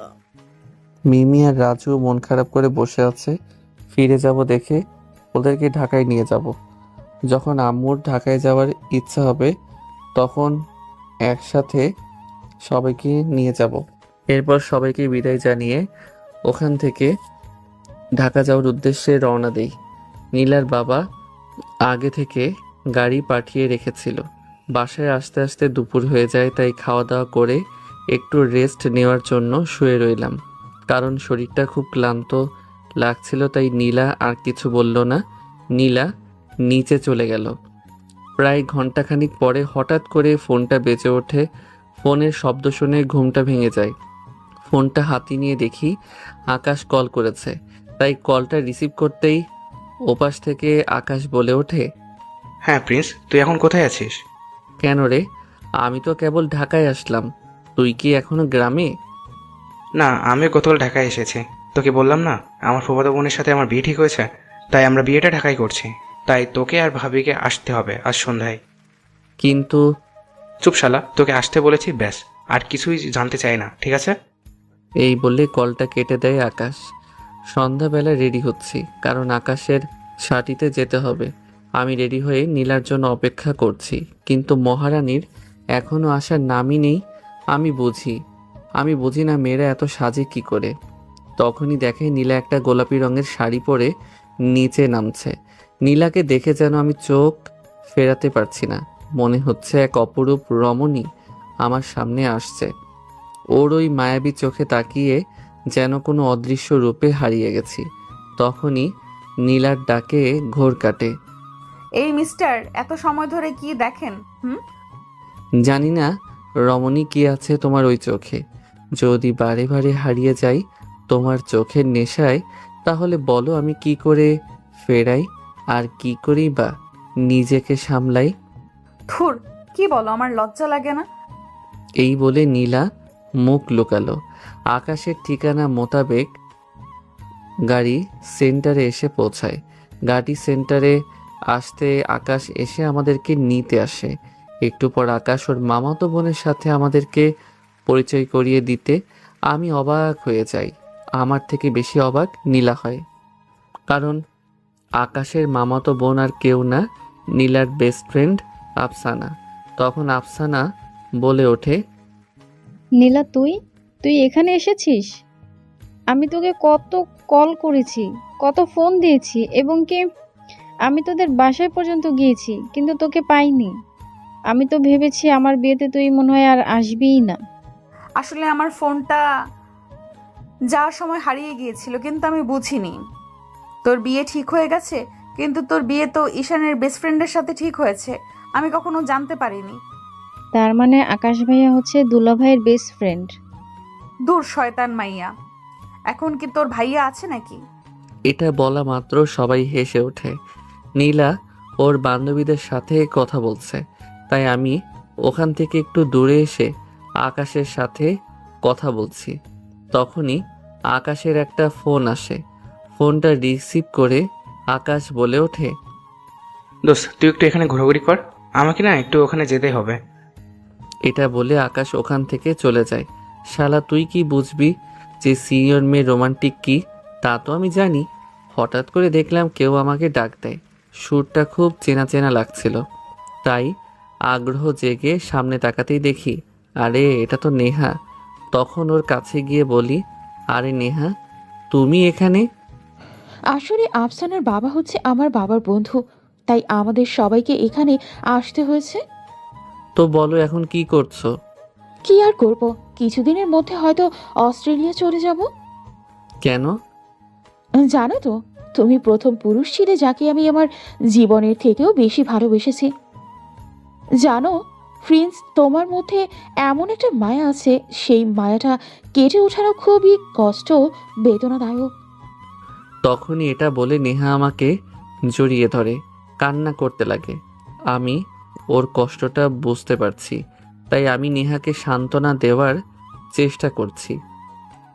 মিমি আর রাজু মন খারাপ করে বসে আছে। ফিরে যাব দেখে ওদেরকে ঢাকায় নিয়ে যাব। যখন আম্মুর ঢাকায় যাওয়ার ইচ্ছা হবে তখন একসাথে সবাইকে নিয়ে যাব। এরপর সবাইকে বিদায় জানিয়ে ওখান থেকে ঢাকা যাওয়ার উদ্দেশ্যে রওনা দেই। নীলার বাবা আগে থেকে গাড়ি পাঠিয়ে রেখেছিল। বাসায় আসতে আসতে দুপুর হয়ে যায়, তাই খাওয়া দাওয়া করে একটু রেস্ট নেওয়ার জন্য শুয়ে রইলাম, কারণ শরীরটা খুব ক্লান্ত লাগছিল। তাই নীলা আর কিছু বলল না। নীলা নিচে চলে গেল। প্রায় ঘন্টাখানিক পরে হঠাৎ করে ফোনটা বেজে ওঠে। ফোনের শব্দ শুনে ঘুমটা ভেঙে যায়। ফোনটা হাতে নিয়ে দেখি আকাশ কল করেছে, তাই কলটা রিসিভ করতেই ওপাশ থেকে আকাশ বলে ওঠে, হ্যাঁ প্রিন্স, তুই এখন কোথায় আছিস? কেন রে? আমি তো কেবল ঢাকায় আসলাম, তুই কি এখনো গ্রামে? না, আমি গতকাল ঢাকায় এসেছি। তোকে বললাম না, আমার ফুফাতো বোনের সাথে আমার বিয়ে ঠিক হয়েছে, তাই আমরা বিয়েটা ঢাকায় করছি। তাই তোকে আর ভাবিকে আসতে হবে আজ সন্ধ্যায়। কিন্তু চুপ শালা, তোকে আসতে বলেছি ব্যাস, আর কিছুই জানতে চাই না, ঠিক আছে? এই বলে কলটা কেটে দেয় আকাশ। সন্ধ্যাবেলা রেডি হচ্ছি, কারণ আকাশের সাটিতে যেতে হবে। আমি রেডি হয়ে নীলার জন্য অপেক্ষা করছি, কিন্তু মহারানীর এখনো আসার নামই নেই। আমি বুঝি না মেয়েরা এত সাজে কি করে। তখনই দেখে নীলা একটা গোলাপি রঙের শাড়ি পরে নিচে নামছে। নীলাকে দেখে যেন আমি চোখ ফেরাতে পারছি না। মনে হচ্ছে এক অপরূপ রমণী আমার সামনে আসছে। ওর ওই মায়াবী চোখে তাকিয়ে যেন কোনো অদৃশ্য রূপে হারিয়ে গেছি। তখনই নীলার ডাকে ঘোর কাটে। এই মিস্টার, এত সময় ধরে কি দেখেন? জানি না রমণী কি আছে তোমার ওই চোখে। যদি বারে বারে হারিয়ে যাই তোমার চোখের নেশায়, তাহলে বলো আমি কি করে ফেরাই, আর কি করি বা নিজেকে সামলাই। থুর, কি বলো? আমার লজ্জা লাগে না? এই বলে নীলা মুখ লুকালো। আকাশের ঠিকানা মোতাবেক গাড়ি সেন্টারে এসে পৌঁছায়। গাড়ি সেন্টারে আসতে আকাশ এসে আমাদেরকে নিতে আসে। একটু পর আকাশ ওর মামাতো বোনের সাথে আমাদেরকে পরিচয় করিয়ে দিতে আমি অবাক হয়ে যাই। আমার থেকে বেশি অবাক নীলা হয়, কারণ আকাশের মামাতো বোন আর কেউ না, নীলার বেস্ট ফ্রেন্ড আফসানা। তখন আফসানা বলে ওঠে, নীলা, তুই তুই এখানে এসেছিস? আমি তোকে কত কল করেছি, কত ফোন দিয়েছি, এবং কি আমি তোদের বাসায় পর্যন্ত গিয়েছি, কিন্তু তোকে পাইনি। আমি তো ভেবেছি আমার বিয়েতে তুই মনে হয় আর আসবিই না। আসলে আমার ফোনটা যাওয়ার সময় হারিয়ে গিয়েছিল, কিন্তু আমি বুঝিনি। তোর বিয়ে ঠিক হয়ে গেছে, কিন্তু তোর বিয়ে তো ঈশানের বেস্ট ফ্রেন্ডের সাথে ঠিক হয়েছে, আমি কখনো জানতে পারিনি। তার মানে আকাশ ভাইয়া হচ্ছে দুলাভাইয়ের বেস্ট ফ্রেন্ড? দূর শয়তান মাইয়া, এখন কি তোর ভাইয়া আছে নাকি? এটা বলা মাত্র সবাই হেসে ওঠে। নীলা ওর বান্ধবীদের সাথে কথা বলছে, তাই আমি ওখান থেকে একটু দূরে এসে আকাশের সাথে কথা বলছি। তখনই আকাশের একটা ফোন আসে। ফোনটা রিসিভ করে আকাশ বলে ওঠে, দোস্ত তুই একটু এখানে ঘোরাঘুরি কর, আমাকে না একটু ওখানে যেতে হবে। এটা বলে আকাশ ওখান থেকে চলে যায়। শালা তুই কি বুঝবি যে সিনিয়র মেয়ে রোমান্টিক কি, তা তো আমি জানি। হঠাৎ করে দেখলাম কেউ আমাকে ডাক দেয়, সুরটা খুব চেনা চেনা লাগছিল, তাই আগ্রহ জেগে সামনে তাকাতেই দেখি আরে এটা তো নেহা। তখন ওর কাছে গিয়ে বলি, আরে নেহা, তুমি এখানে? আসলে আফসানার বাবা হচ্ছে আমার বাবার বন্ধু, তাই আমাদের সবাইকে এখানে আসতে হয়েছে। তো বলো এখন কি করছো? কি আর করব, কিছুদিনের মধ্যে হয়তো অস্ট্রেলিয়া চলে যাব। কেন? জানো তো, তুমি প্রথম পুরুষ ছিলে যাকে আমি আমার জীবনের থেকেও বেশি ভালোবেসেছি। জানো প্রিন্স, তোমার মধ্যে এমন একটা মায়া আছে, সেই মায়াটা কেটে ওঠানো খুবই কষ্ট, বেদনাদায়ক। তখনই এটা বলে নেহা আমাকে জড়িয়ে ধরে কান্না করতে লাগে। আমি ওর কষ্টটা বুঝতে পারছি, তাই আমি নেহাকে সান্ত্বনা দেওয়ার চেষ্টা করছি।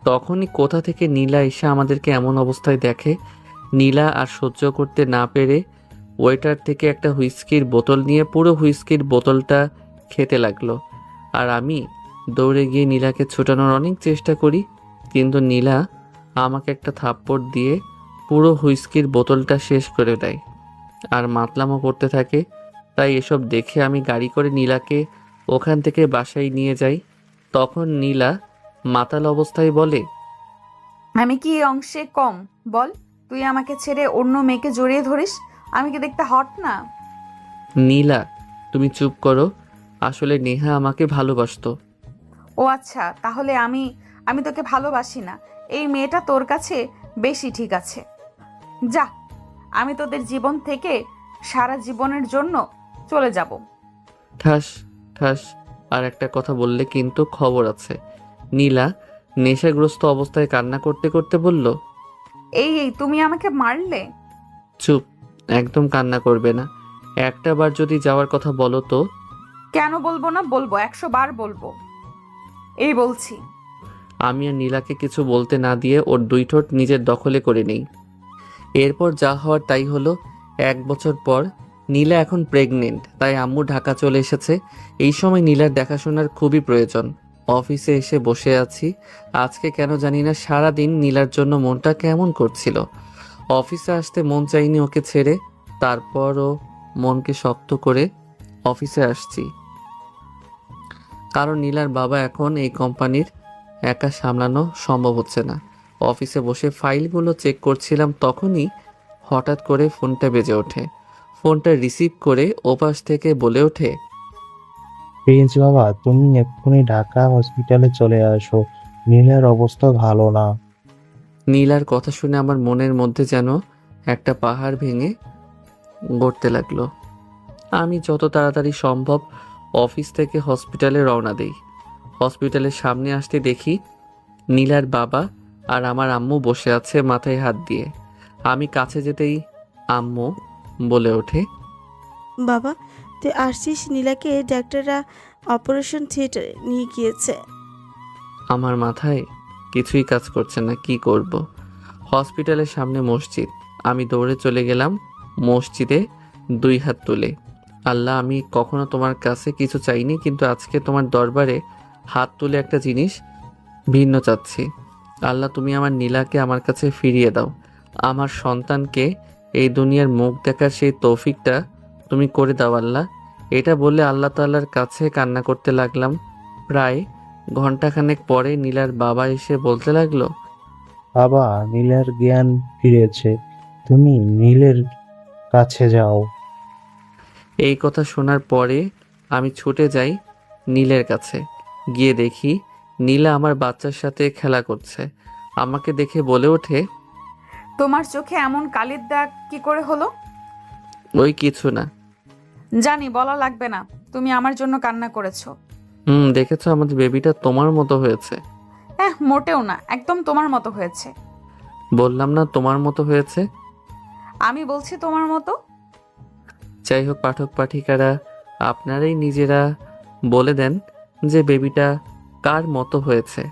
তখনই কোথা থেকে নীলা এসে আমাদেরকে এমন অবস্থায় দেখে। নীলা আর সহ্য করতে না পেরে ওয়েটার থেকে একটা হুইস্কির বোতল নিয়ে পুরো হুইস্কির বোতলটা খেতে লাগলো। আর আমি দৌড়ে গিয়ে নীলাকে ছোটানোর অনেক চেষ্টা করি, কিন্তু নীলা আমাকে একটা থাপ্পড় দিয়ে পুরো হুইস্কির বোতলটা শেষ করে দেয় আর মাতলামো করতে থাকে। তাই এসব দেখে আমি গাড়ি করে নীলাকে ওখান থেকে বাসায় নিয়ে যাই। তখন নীলা মাতাল অবস্থায় বলে, আমি কি এই অংশে কম বল? তুই আমাকে ছেড়ে অন্য মেয়েকে জড়িয়ে ধরিস, আমি কি দেখতে হট না? নীলা তুমি চুপ করো, আসলে নেহা আমাকে ভালোবাসতো। ও আচ্ছা, তাহলে আমি আমি তোকে ভালোবাসি না, এই মেয়েটা তোর কাছে বেশি ঠিক আছে। যা, আমি তোদের জীবন থেকে সারা জীবনের জন্য চলে যাব। ঠাস ঠাস। আর একটা কথা বললে কিন্তু খবর আছে। নীলা নেশাগ্রস্ত অবস্থায় কান্না করতে করতে বলল, এই এই তুমি আমাকে মারলে? চুপ, একদম কান্না করবে না। একটা বার যদি যাওয়ার কথা বলো তো। কেন বলবো না, বলবো, 100 বার বলবো, এই বলছি। আমি আর নীলাকে কিছু বলতে না দিয়ে ওর দুই ঠোঁট নিজের দখলে করে নেই। এরপর যা হওয়ার তাই হলো। 1 বছর পর নীলা এখন প্রেগনেন্ট, তাই আম্মু ঢাকা চলে এসেছে। এই সময় নীলার দেখাশোনার খুবই প্রয়োজন। অফিসে এসে বসে আছি, আজকে কেন জানি না সারাদিন নীলার জন্য মনটা কেমন করছিল। অফিসে আসতে মন চাইনি ওকে ছেড়ে, তারপরও মনকে শক্ত করে অফিসে আসছি, কারণ নীলার বাবা এখন এই কোম্পানির একা সামলানো সম্ভব হচ্ছে না। অফিসে বসে ফাইলগুলো চেক করছিলাম, তখনই হঠাৎ করে ফোনটা বেজে ওঠে। ফোনটা রিসিভ করে ওপাশ থেকে বলে ওঠে, প্রিন্স বাবা, তুমি এক্ষুনি ঢাকা হসপিটালে চলে আসো, নীলার অবস্থা ভালো না। নীলার কথা শুনে আমার মনের মধ্যে যেন একটা পাহাড় ভেঙে গড়তে লাগলো। আমি যত তাড়াতাড়ি সম্ভব অফিস থেকে হসপিটালে রওনা দেই। হসপিটালের সামনে আসতে দেখি নীলার বাবা আর আমার আম্মু বসে আছে মাথায় হাত দিয়ে। আমি কাছে যেতেই আম্মু বলে ওঠে, বাবা, তুই আসছিস? নীলাকে ডাক্তাররা অপারেশন থিয়েটারে নিয়ে গিয়েছে। আমার মাথায় কিছুই কাজ করছে না, কি করব। হসপিটালের সামনে মসজিদ, আমি দৌড়ে চলে গেলাম মসজিদে 2 হাত তুলে। আল্লাহ, আমি কখনো তোমার কাছে কিছু চাইনি, কিন্তু আজকে তোমার দরবারে হাত তুলে একটা জিনিস ভিন্ন চাচ্ছি। আল্লাহ, তুমি আমার নীলাকে আমার কাছে ফিরিয়ে দাও। আমার সন্তানকে এই দুনিয়ার মুখ দেখার সেই তৌফিকটা তুমি করে দাও আল্লাহ। এটা বলে আল্লাহ তাআলার কাছে কান্না করতে লাগলাম। প্রায় ঘন্টাখানেক পরে নীলার বাবা এসে বলতে লাগলো, বাবা, নীলের জ্ঞান ফিরেছে, তুমি নীলের কাছে যাও। এই কথা শোনার পরে আমি ছুটে যাই নীলের কাছে। গিয়ে দেখি নীলা আমার বাচ্চার সাথে খেলা করছে। আমাকে দেখে বলে ওঠে, তোমার চোখে এমন কালির দাগ কি করে হলো? ওই কিছু না। জানি, বলা লাগবে না। তুমি আমার জন্য কান্না করেছো। দেখেছো আমাদের বেবিটা তোমার মতো হয়েছে। মোটেও না, একদম তোমার মতো হয়েছে। বললাম না তোমার মতো হয়েছে। আমি বলছি তোমার মতো। যাই হোক পাঠক পাঠিকারা, আপনারাই নিজেরা বলে দেন যে বেবিটা কার মতো হয়েছে।